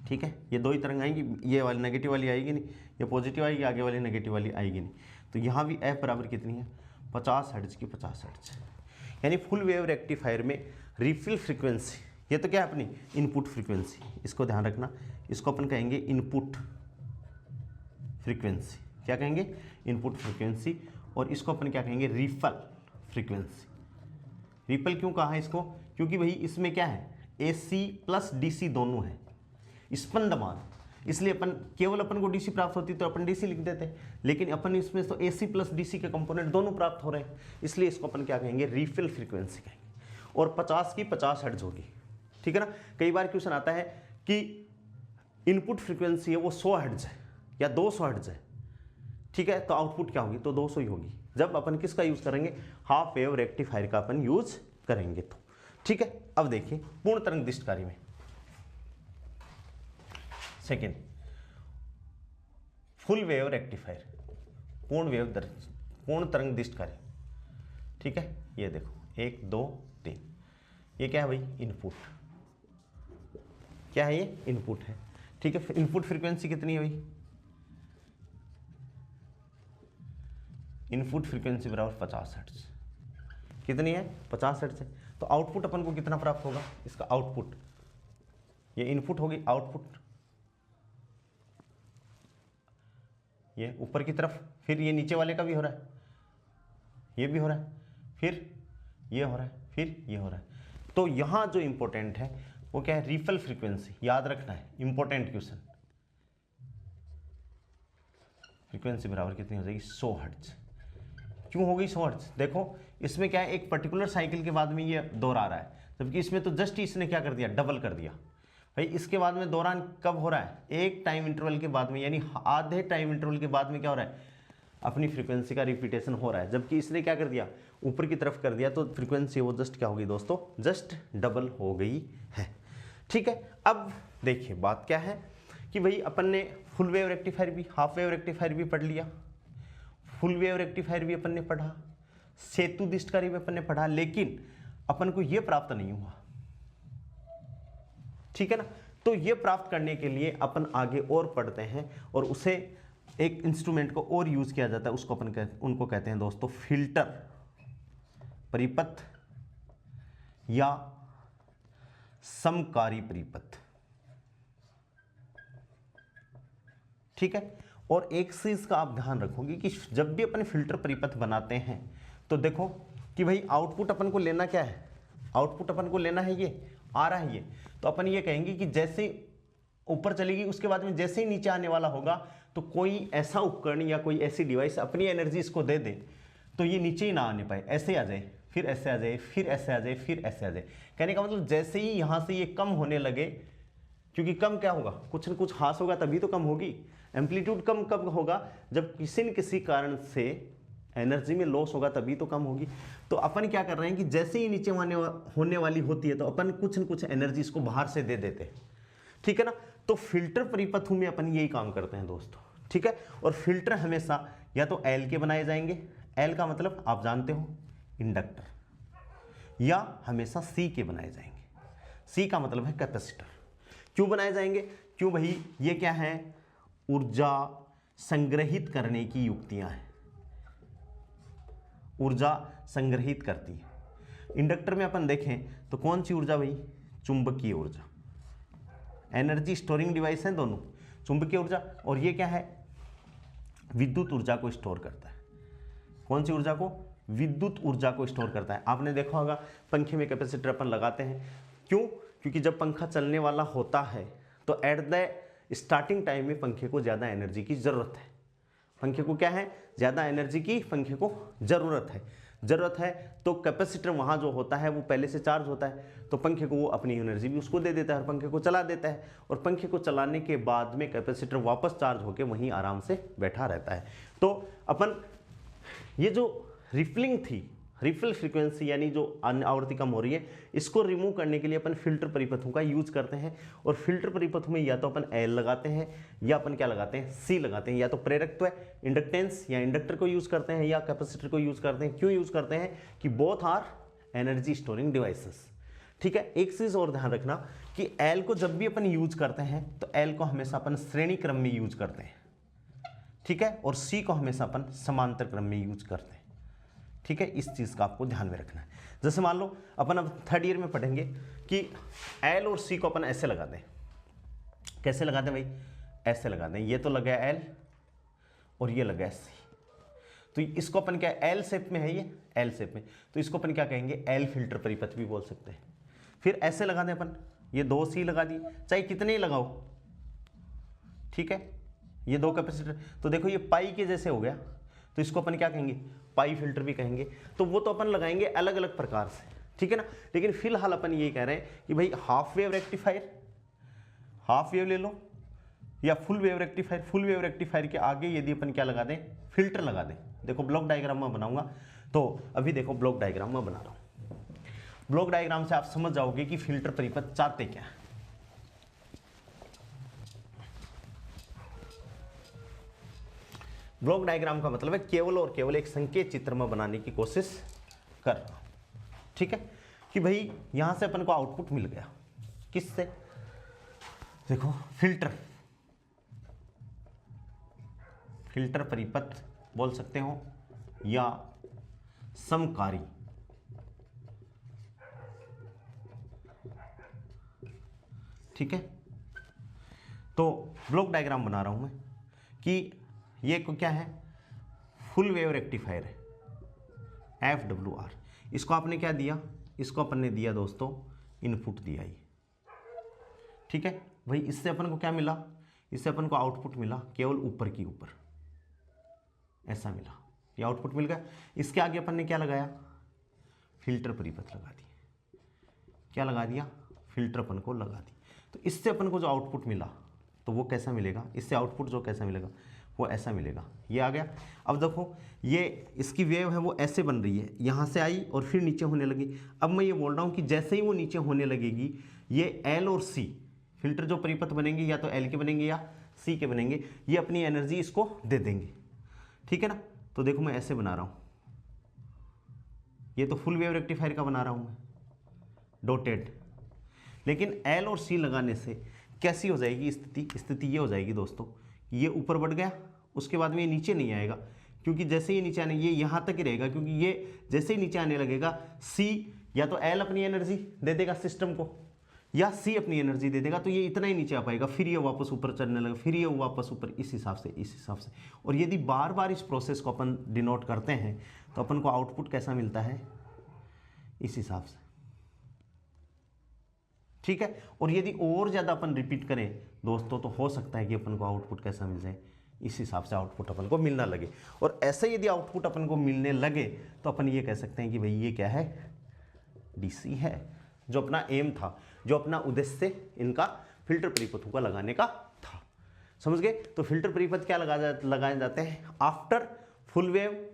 ठीक है, ये दो ही तरंग आएंगी, ये वाली नेगेटिव वाली आएगी नहीं, ये पॉजिटिव आएगी, आगे वाली नेगेटिव वाली आएगी नहीं। तो यहाँ भी F बराबर कितनी है, 50 हर्ट्ज की 50 हर्ट्ज। यानी फुल वेव रेक्टिफायर में रिफिल फ्रीक्वेंसी, ये तो क्या है अपनी इनपुट फ्रीक्वेंसी, इसको ध्यान रखना, इसको अपन कहेंगे इनपुट फ्रीक्वेंसी। क्या कहेंगे, इनपुट फ्रीक्वेंसी। और इसको अपन क्या कहेंगे, रिफल फ्रीक्वेंसी। रिपल क्यों कहा है इसको, क्योंकि भाई इसमें क्या है, AC प्लस DC दोनों है, स्पंदमान, इसलिए अपन केवल अपन को DC प्राप्त होती तो अपन DC लिख देते, लेकिन अपन इसमें तो AC प्लस DC के कंपोनेंट दोनों प्राप्त हो रहे हैं, इसलिए इसको अपन क्या कहेंगे, रिफिल फ्रीक्वेंसी कहेंगे। और 50 की 50 हर्ट्ज होगी। ठीक है ना, कई बार क्वेश्चन आता है कि इनपुट फ्रीक्वेंसी है वो 100 हर्ट्ज है या 200 हर्ट्ज है। ठीक है, तो आउटपुट क्या होगी, तो 200 ही होगी, जब अपन किसका यूज करेंगे, हाफ वेव रेक्टिफायर का अपन यूज करेंगे तो। ठीक है, अब देखिए पूर्ण तरंग दिष्टकारी में सेकेंड, फुल वेव रेक्टिफायर, पूर्ण तरंग दिष्टकारी। ठीक है, ये देखो 1 2 3, ये क्या है भाई, इनपुट, क्या है ये, इनपुट है। ठीक है, इनपुट फ्रीक्वेंसी कितनी है भाई, इनपुट फ्रीक्वेंसी बराबर 50 हर्ट्ज। कितनी है, 50 हर्ट्ज है। तो आउटपुट अपन को कितना प्राप्त होगा, इसका आउटपुट, ये इनपुट होगी, आउटपुट ये ऊपर की तरफ, फिर ये नीचे वाले का भी हो रहा है, ये भी हो रहा है, फिर ये हो रहा है, फिर ये हो रहा है। तो यहां जो इंपॉर्टेंट है वो क्या है, रिफल फ्रीक्वेंसी, याद रखना है, इंपॉर्टेंट क्वेश्चन। फ्रीक्वेंसी बराबर कितनी हो जाएगी, 100 हर्ट्ज। क्यों हो गई 100 हर्ट्ज, देखो इसमें क्या है, एक पर्टिकुलर साइकिल के बाद में ये दोहरा रहा है, जबकि इसमें तो जस्ट इसने क्या कर दिया, डबल कर दिया। भाई इसके बाद में दौरान कब हो रहा है, एक टाइम इंटरवल के बाद में, यानी आधे टाइम इंटरवल के बाद में क्या हो रहा है, अपनी फ्रीक्वेंसी का रिपीटेशन हो रहा है, जबकि इसने क्या कर दिया, ऊपर की तरफ कर दिया, तो फ्रीक्वेंसी वो जस्ट क्या हो गई दोस्तों, जस्ट डबल हो गई है। ठीक है, अब देखिए बात क्या है कि भाई अपन ने फुल वेव रेक्टिफायर भी, हाफ वेव रेक्टिफायर भी पढ़ लिया, फुल वेव रेक्टिफायर भी अपन ने पढ़ा, सेतु दिष्टकारी भी अपन ने पढ़ा, लेकिन अपन को यह प्राप्त नहीं हुआ। ठीक है ना, तो ये प्राप्त करने के लिए अपन आगे और पढ़ते हैं, और उसे एक इंस्ट्रूमेंट को और यूज किया जाता है, उसको अपन उनको कहते हैं दोस्तों फिल्टर परिपथ या समकारी परिपथ। ठीक है, और एक चीज का आप ध्यान रखोगे कि जब भी अपन फिल्टर परिपथ बनाते हैं तो देखो कि भाई आउटपुट अपन को लेना क्या है, आउटपुट अपन को लेना है, ये आ रहा है ये, तो अपन ये कहेंगे कि जैसे ऊपर चलेगी उसके बाद में जैसे ही नीचे आने वाला होगा तो कोई ऐसा उपकरण या कोई ऐसी डिवाइस अपनी एनर्जी इसको दे दे तो ये नीचे ही ना आने पाए, ऐसे आ जाए, फिर ऐसे आ जाए, फिर ऐसे आ जाए, फिर ऐसे आ जाए। कहने का मतलब जैसे ही यहां से ये कम होने लगे, क्योंकि कम क्या होगा, कुछ न कुछ हास होगा तभी तो कम होगी। एम्पलीट्यूड कम कब होगा, जब किसी न किसी कारण से एनर्जी में लॉस होगा तभी तो कम होगी। तो अपन क्या कर रहे हैं कि जैसे ही नीचे होने वाली होती है तो अपन कुछ न कुछ एनर्जी इसको बाहर से दे देते हैं, ठीक है ना। तो फिल्टर परिपथों में अपन यही काम करते हैं दोस्तों, ठीक है। और फिल्टर हमेशा या तो एल के बनाए जाएंगे, एल का मतलब आप जानते हो इंडक्टर, या हमेशा सी के बनाए जाएंगे, सी का मतलब है कैपेसिटर। क्यों बनाए जाएंगे, क्यों भाई, ये क्या है, ऊर्जा संग्रहित करने की युक्तियां हैं, ऊर्जा संग्रहित करती है। इंडक्टर में अपन देखें तो कौन सी ऊर्जा भाई, चुंबकीय ऊर्जा, एनर्जी स्टोरिंग डिवाइस है दोनों, चुंबकीय ऊर्जा, और ये क्या है, विद्युत ऊर्जा को स्टोर करता है। कौन सी ऊर्जा को, विद्युत ऊर्जा को स्टोर करता है। आपने देखा होगा पंखे में कैपेसिटर अपन लगाते हैं, क्यों, क्योंकि जब पंखा चलने वाला होता है तो एट द स्टार्टिंग टाइम में पंखे को ज़्यादा एनर्जी की ज़रूरत है, पंखे को क्या है, ज़्यादा एनर्जी की पंखे को ज़रूरत है। तो कैपेसिटर वहाँ जो होता है वो पहले से चार्ज होता है, तो पंखे को वो अपनी एनर्जी भी उसको दे देता है और पंखे को चला देता है, और पंखे को चलाने के बाद में कैपेसिटर वापस चार्ज होकर वहीं आराम से बैठा रहता है। तो अपन ये जो रिफलिंग थी, रिफिल फ्रीक्वेंसी यानी जो आवृत्ति कम हो रही है, इसको रिमूव करने के लिए अपन फिल्टर परिपथों का यूज करते हैं। और फिल्टर परिपथों में या तो अपन एल लगाते हैं या अपन क्या लगाते हैं, सी लगाते हैं। या तो प्रेरकत्व इंडक्टेंस या इंडक्टर को यूज करते हैं या कैपेसिटर को यूज करते हैं। क्यों यूज करते हैं कि both are energy storing devices, ठीक है। एक चीज और ध्यान रखना कि एल को जब भी अपन यूज करते हैं तो एल को हमेशा अपन श्रेणी क्रम में यूज करते हैं, ठीक है, और सी को हमेशा अपन समांतर क्रम में यूज करते हैं, ठीक है। इस चीज़ का आपको ध्यान में रखना है। जैसे मान लो अपन अब थर्ड ईयर में पढ़ेंगे कि एल और सी को अपन ऐसे लगा दें। कैसे लगा दें भाई, ऐसे लगा दें। ये तो लगा एल और ये लगा सी, तो इसको अपन क्या, एल शेप में है, ये एल शेप में, तो इसको अपन क्या कहेंगे, एल फिल्टर परिपथ भी बोल सकते हैं। फिर ऐसे लगा दें अपन, ये दो सी लगा दिए, चाहे कितने ही लगाओ, ठीक है। ये दो कैपेसिटर, तो देखो ये पाई के जैसे हो गया, तो इसको अपन क्या कहेंगे, पाई फिल्टर भी कहेंगे। तो वो तो अपन लगाएंगे अलग अलग प्रकार से, ठीक है ना। लेकिन फिलहाल अपन ये कह रहे हैं कि भाई half wave rectifier, half wave ले लो, या full wave rectifier. Full wave rectifier के आगे यदि अपन क्या लगा दें, फिल्टर लगा दें। देखो ब्लॉक डायग्राम में बनाऊंगा, तो अभी देखो ब्लॉक डायग्राम में बना रहा हूं। ब्लॉक डायग्राम से आप समझ जाओगे कि फिल्टर परिपथ चाहते क्या है। ब्लॉक डायग्राम का मतलब है केवल और केवल एक संकेत चित्र में बनाने की कोशिश कर रहा हूं, ठीक है। कि भाई यहां से अपन को आउटपुट मिल गया, किससे, देखो फिल्टर, फिल्टर परिपथ बोल सकते हो या समकारी, ठीक है। तो ब्लॉक डायग्राम बना रहा हूं मैं कि ये को क्या है, फुल वेव रेक्टिफायर है, FWR। इसको आपने क्या दिया, इसको अपन ने दिया दोस्तों इनपुट दिया ये, ठीक है भाई। इससे अपन को क्या मिला, इससे अपन को आउटपुट मिला केवल ऊपर की ऊपर, ऐसा मिला, ये आउटपुट मिल गया। इसके आगे अपन ने क्या लगाया, फिल्टर परिपथ लगा दिया। क्या लगा दिया, फिल्टर अपन को लगा दी। तो इससे अपन को जो आउटपुट मिला तो वो कैसा मिलेगा, इससे आउटपुट जो कैसा मिलेगा वो ऐसा मिलेगा, ये आ गया। अब देखो ये इसकी वेव है वो ऐसे बन रही है, यहाँ से आई और फिर नीचे होने लगी। अब मैं ये बोल रहा हूँ कि जैसे ही वो नीचे होने लगेगी, ये एल और सी फिल्टर जो परिपथ बनेंगे या तो एल के बनेंगे या सी के बनेंगे, ये अपनी एनर्जी इसको दे देंगे, ठीक है ना। तो देखो मैं ऐसे बना रहा हूँ, ये तो फुल वेव रेक्टिफायर का बना रहा हूँ मैं, डॉटेड। लेकिन एल और सी लगाने से कैसी हो जाएगी स्थिति, स्थिति ये हो जाएगी दोस्तों, ये ऊपर बढ़ गया, उसके बाद में ये नीचे नहीं आएगा, क्योंकि जैसे ये नीचे आने, ये यहाँ तक ही रहेगा, क्योंकि ये जैसे ही नीचे आने लगेगा, सी या तो एल अपनी एनर्जी दे देगा सिस्टम को या सी अपनी एनर्जी दे देगा, तो ये इतना ही नीचे आ पाएगा, फिर ये वापस ऊपर चढ़ने लगा, फिर ये वापस ऊपर, इस हिसाब से, इस हिसाब से। और यदि बार बार इस प्रोसेस को अपन डिनोट करते हैं तो अपन को आउटपुट कैसा मिलता है, इस हिसाब से, ठीक है। और यदि और ज़्यादा अपन रिपीट करें दोस्तों तो हो सकता है कि अपन को आउटपुट कैसा मिल जाए, इस हिसाब से आउटपुट अपन को मिलना लगे। और ऐसे यदि आउटपुट अपन को मिलने लगे तो अपन ये कह सकते हैं कि भाई ये क्या है, डीसी है। जो अपना एम था, जो अपना उद्देश्य इनका फिल्टर परिपथों का लगाने का था, समझ गए। तो फिल्टर परिपथ क्या लगाए जाते हैं, आफ्टर फुल वेव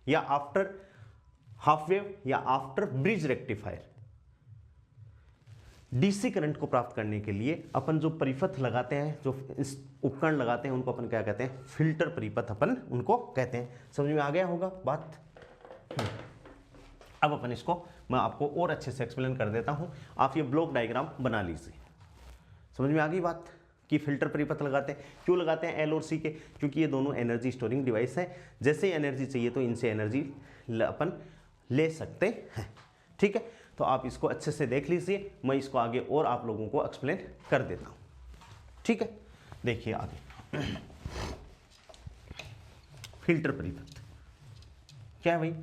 या आफ्टर हाफ वेव या after bridge rectifier. DC current को प्राप्त करने के लिए अपन जो परिपथ लगाते हैं, जो उपकरण लगाते हैं, उनको अपन क्या कहते हैं, फिल्टर परिपथ अपन उनको कहते हैं। समझ में आ गया होगा बात। अब अपन इसको मैं आपको और अच्छे से एक्सप्लेन कर देता हूं। आप ये ब्लॉक डायग्राम बना लीजिए। समझ में आ गई बात कि फिल्टर परिपथ लगाते हैं, क्यों लगाते हैं एल और सी के, क्योंकि ये दोनों एनर्जी स्टोरिंग डिवाइस है। जैसे ही एनर्जी चाहिए तो इनसे एनर्जी अपन ले सकते हैं, ठीक है। तो आप इसको अच्छे से देख लीजिए, मैं इसको आगे और आप लोगों को एक्सप्लेन कर देता हूं, ठीक है। देखिए आगे फिल्टर परिपथ क्या है भाई।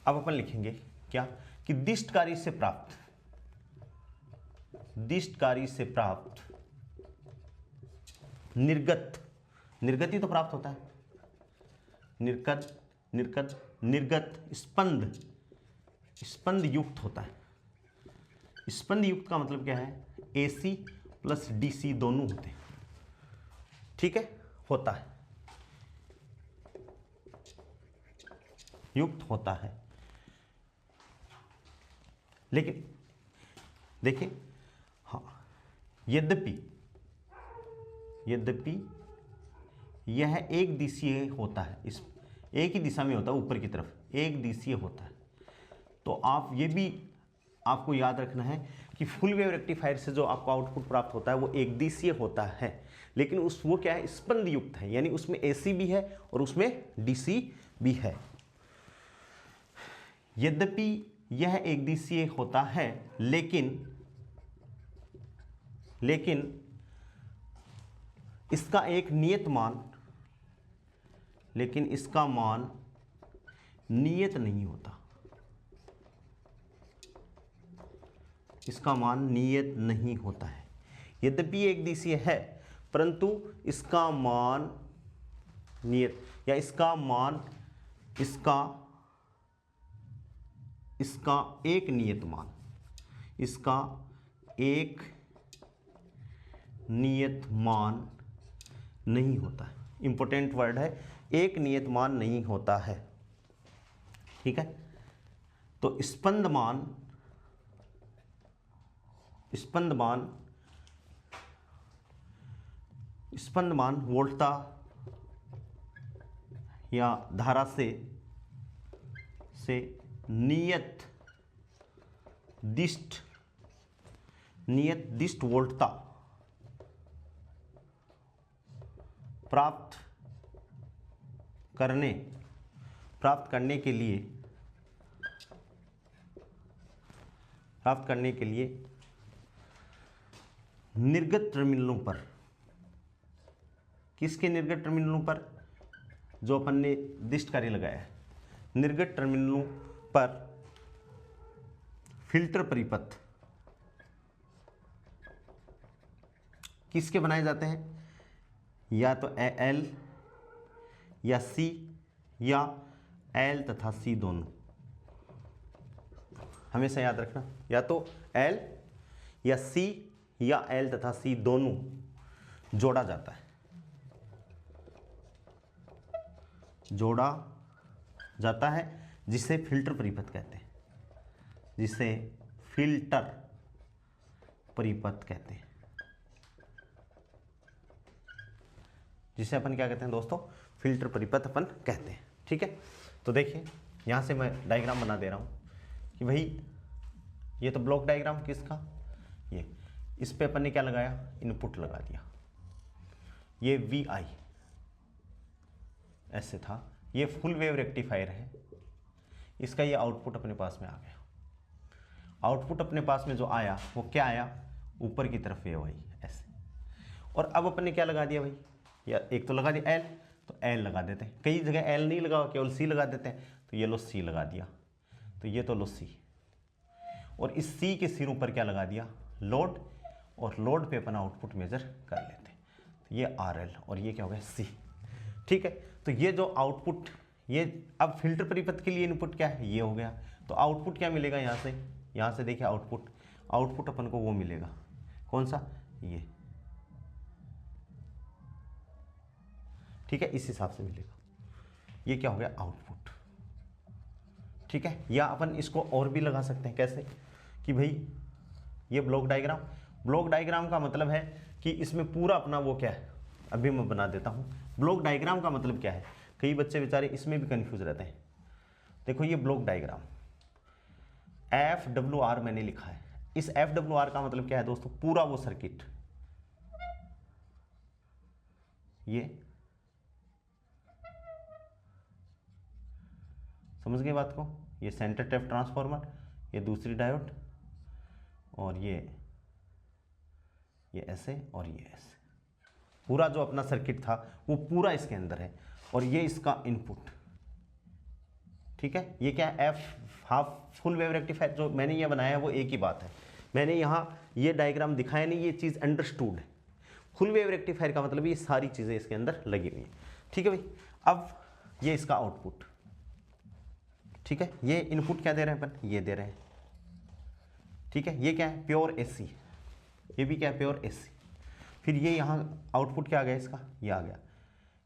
अब अपन लिखेंगे क्या कि दिष्टकारी से प्राप्त निर्गत ही तो प्राप्त होता है, निर्गत स्पंद युक्त होता है। स्पंद युक्त का मतलब क्या है, एसी प्लस डीसी दोनों होते हैं, ठीक है, होता है, युक्त होता है। लेकिन देखिए हाँ, यद्यपि यह एक दिशीय होता है, इस एक ही दिशा में होता है, ऊपर की तरफ एक दिशीय होता है। तो आप ये भी आपको याद रखना है कि फुल वेव रेक्टिफायर से जो आपको आउटपुट प्राप्त होता है वो एक दिशीय होता है, लेकिन वो क्या है, स्पंद युक्त है, यानी उसमें एसी भी है और उसमें डीसी भी है। यद्यपि यह एक दिशीय होता है, लेकिन इसका एक नियत मान, लेकिन इसका मान नियत नहीं होता, इसका मान नियत नहीं होता है। यद्यपि एक दिशीय है परंतु इसका मान नियत, या इसका मान इसका एक नियत मान, इसका एक नियत मान नहीं होता है। इंपॉर्टेंट वर्ड है, एक नियत मान नहीं होता है, ठीक है। तो स्पंद मान वोल्टता या धारा से नियत दिष्ट वोल्टता प्राप्त करने के लिए निर्गत टर्मिनलों पर, किसके निर्गत टर्मिनलों पर, जो अपन ने दिष्टकारी लगाया है, निर्गत टर्मिनलों पर फिल्टर परिपथ किसके बनाए जाते हैं, या तो एल या सी, या एल तथा सी दोनों। हमेशा याद रखना, या तो एल या सी या एल तथा सी दोनों जोड़ा जाता है, जिसे फिल्टर परिपथ कहते हैं, जिसे अपन क्या कहते हैं दोस्तों, फिल्टर परिपथ अपन कहते हैं, ठीक है। तो देखिए यहाँ से मैं डायग्राम बना दे रहा हूँ कि भाई ये तो ब्लॉक डायग्राम किसका, ये, इस पे अपन ने क्या लगाया, इनपुट लगा दिया, ये वी आई ऐसे था, ये फुल वेव रेक्टिफायर है, इसका ये आउटपुट अपने पास में आ गया। आउटपुट अपने पास में जो आया वो क्या आया, ऊपर की तरफ वेव आई ऐसे। और अब अपन ने क्या लगा दिया भाई, या एक तो लगा दिया एल, तो एल लगा देते हैं, कई जगह एल नहीं लगा, केवल सी लगा देते हैं, तो ये लो सी लगा दिया, तो ये तो लो सी, और इस सी के सिरों पर क्या लगा दिया, लोड, और लोड पे अपना आउटपुट मेजर कर लेते हैं। तो ये RL और ये क्या हो गया C। ठीक है, तो ये जो आउटपुट, ये अब फिल्टर परिपथ के लिए इनपुट क्या है, ये हो गया। तो आउटपुट क्या मिलेगा यहाँ से देखिए आउटपुट अपन को वो मिलेगा, कौन सा, ये। ठीक है, इस हिसाब से मिलेगा, ये क्या हो गया आउटपुट। ठीक है, या अपन इसको और भी लगा सकते हैं, कैसे कि भाई ये ब्लॉक डायग्राम का मतलब है कि इसमें पूरा अपना वो क्या है, अभी मैं बना देता हूँ। ब्लॉक डायग्राम का मतलब क्या है, कई बच्चे बेचारे इसमें भी कंफ्यूज रहते हैं। देखो ये ब्लॉक डायग्राम FWR मैंने लिखा है, इस FWR का मतलब क्या है दोस्तों, पूरा वो सर्किट, ये समझ गए बात को, ये सेंटर टैप ट्रांसफार्मर, ये दूसरी डायोड, और ये ऐसे और ये ऐसे, पूरा जो अपना सर्किट था वो पूरा इसके अंदर है, और ये इसका इनपुट। ठीक है, ये क्या है, हाफ फुल वेव रेक्टिफायर जो मैंने ये बनाया है वो एक ही बात है, मैंने यहाँ ये डायग्राम दिखाया नहीं, ये चीज़ अंडरस्टूड है। फुल वेव रेक्टिफायर का मतलब ये सारी चीज़ें इसके अंदर लगी हुई हैं। ठीक है भाई, अब ये इसका आउटपुट। ठीक है, ये इनपुट क्या दे रहे हैं अपन, ये दे रहे हैं। ठीक है, ये क्या है, प्योर AC, ये भी क्या है, प्योर AC। फिर ये यहाँ आउटपुट क्या आ गया इसका, ये आ गया,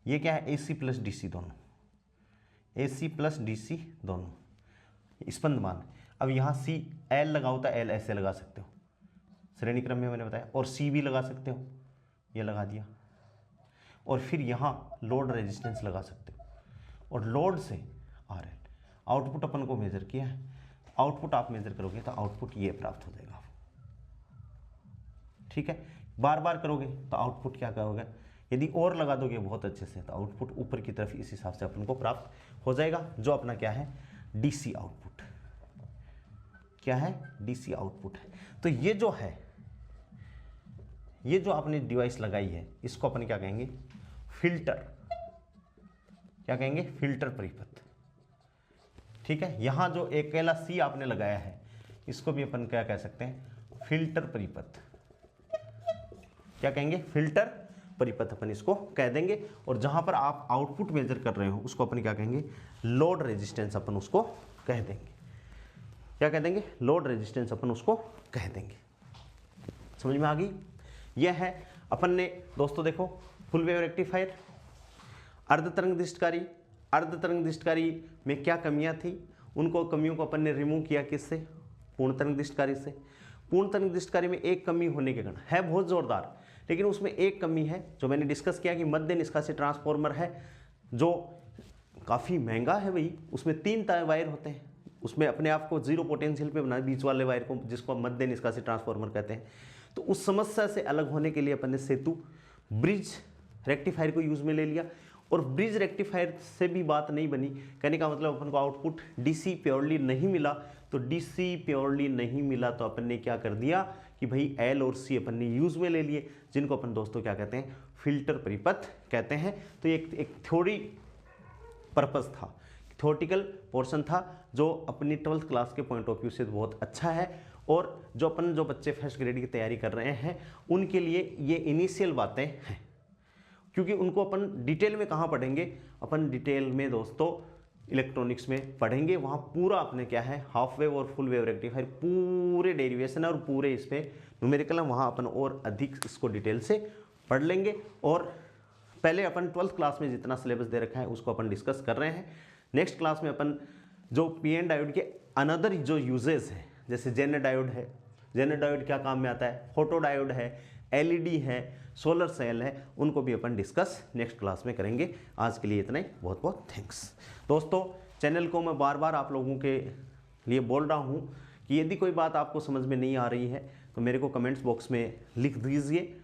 ये क्या है, AC प्लस DC दोनों, AC प्लस DC दोनों स्पंदमान। अब यहाँ C L लगा होता है, L ऐसे लगा सकते हो, श्रेणी क्रम में मैंने बताया, और C भी लगा सकते हो, ये लगा दिया, और फिर यहाँ लोड रेजिस्टेंस लगा सकते हो, और लोड से RL। आउटपुट अपन को मेजर किया है, आउटपुट आप मेजर करोगे तो आउटपुट ये प्राप्त हो जाएगा। ठीक है, बार बार करोगे तो आउटपुट क्या होगा, यदि और लगा दोगे बहुत अच्छे से तो आउटपुट ऊपर की तरफ इस हिसाब से अपन को प्राप्त हो जाएगा, जो अपना क्या है, DC आउटपुट। क्या है, DC आउटपुट है। तो ये जो है, ये जो आपने डिवाइस लगाई है, इसको अपन क्या कहेंगे, फिल्टर। क्या कहेंगे, फिल्टर परिपथ। ठीक है, यहाँ जो अकेला C आपने लगाया है, इसको भी अपन क्या कह सकते हैं, फिल्टर परिपथ। क्या कहेंगे, फिल्टर परिपथ अपन इसको कह देंगे। और जहां पर आप आउटपुट मेजर कर रहे हो उसको अपन क्या कहेंगे, लोड रेजिस्टेंस अपन उसको कह देंगे। क्या कह देंगे, लोड रेजिस्टेंस अपन उसको कह देंगे। समझ में आ गई। यह है अपन ने दोस्तों, देखो फुल वेव रेक्टिफायर, अर्ध तरंग दृष्टकारी में क्या कमियां थी, उनको कमियों को अपन ने रिमूव किया किससे, पूर्ण तरंग दृष्टकारी से। पूर्ण तरंग दृष्टकारी में एक कमी होने के कारण है बहुत जोरदार, लेकिन उसमें एक कमी है जो मैंने डिस्कस किया कि मध्य निष्कासित ट्रांसफार्मर है जो काफ़ी महंगा है भाई, उसमें 3 वायर होते हैं, उसमें अपने आप को 0 पोटेंशियल पे बनाए बीच वाले वायर को, जिसको मध्य निष्कासित ट्रांसफार्मर कहते हैं। तो उस समस्या से अलग होने के लिए अपन ने सेतु ब्रिज रेक्टिफायर को यूज़ में ले लिया। और ब्रिज रेक्टिफायर से भी बात नहीं बनी, कहने का मतलब अपन को आउटपुट DC प्योरली नहीं मिला। तो DC प्योरली नहीं मिला तो अपन ने क्या कर दिया कि भाई L और C अपन ने यूज़ में ले लिए, जिनको अपन दोस्तों क्या कहते हैं, फिल्टर परिपथ कहते हैं। तो ये एक थ्योरी पर्पस था, थ्योरेटिकल पोर्शन था, जो अपनी 12th क्लास के पॉइंट ऑफ व्यू से बहुत अच्छा है। और जो बच्चे फर्स्ट ग्रेड की तैयारी कर रहे हैं उनके लिए ये इनिशियल बातें हैं, क्योंकि उनको अपन डिटेल में कहाँ पढ़ेंगे, अपन डिटेल में दोस्तों इलेक्ट्रॉनिक्स में पढ़ेंगे। वहाँ पूरा अपने क्या है, हाफ वेव और फुल वेव रेक्टिफायर पूरे डेरिवेशन और पूरे इस पर न्यूमेरिकल है, वहाँ अपन और अधिक इसको डिटेल से पढ़ लेंगे। और पहले अपन 12th क्लास में जितना सिलेबस दे रखा है उसको अपन डिस्कस कर रहे हैं। नेक्स्ट क्लास में अपन जो PN डायोड के अनदर जो यूजेस हैं, जैसे जेनर डायोड है, जेनर डायोड क्या काम में आता है, फोटो डायोड है, LED है, सोलर सेल है, उनको भी अपन डिस्कस नेक्स्ट क्लास में करेंगे। आज के लिए इतना ही, बहुत बहुत थैंक्स। दोस्तों चैनल को मैं बार बार आप लोगों के लिए बोल रहा हूँ कि यदि कोई बात आपको समझ में नहीं आ रही है तो मेरे को कमेंट्स बॉक्स में लिख दीजिए,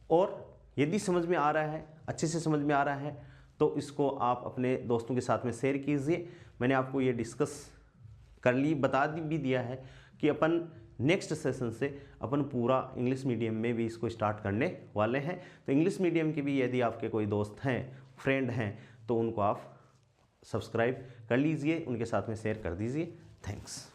और यदि समझ में आ रहा है, अच्छे से समझ में आ रहा है, तो इसको आप अपने दोस्तों के साथ में शेयर कीजिए। मैंने आपको ये डिस्कस कर ली, बता भी दिया है कि अपन नेक्स्ट सेशन से अपन पूरा इंग्लिश मीडियम में भी इसको स्टार्ट करने वाले हैं। तो इंग्लिश मीडियम के भी यदि आपके कोई दोस्त हैं, फ्रेंड हैं, तो उनको आप सब्सक्राइब कर लीजिए, उनके साथ में शेयर कर दीजिए। थैंक्स।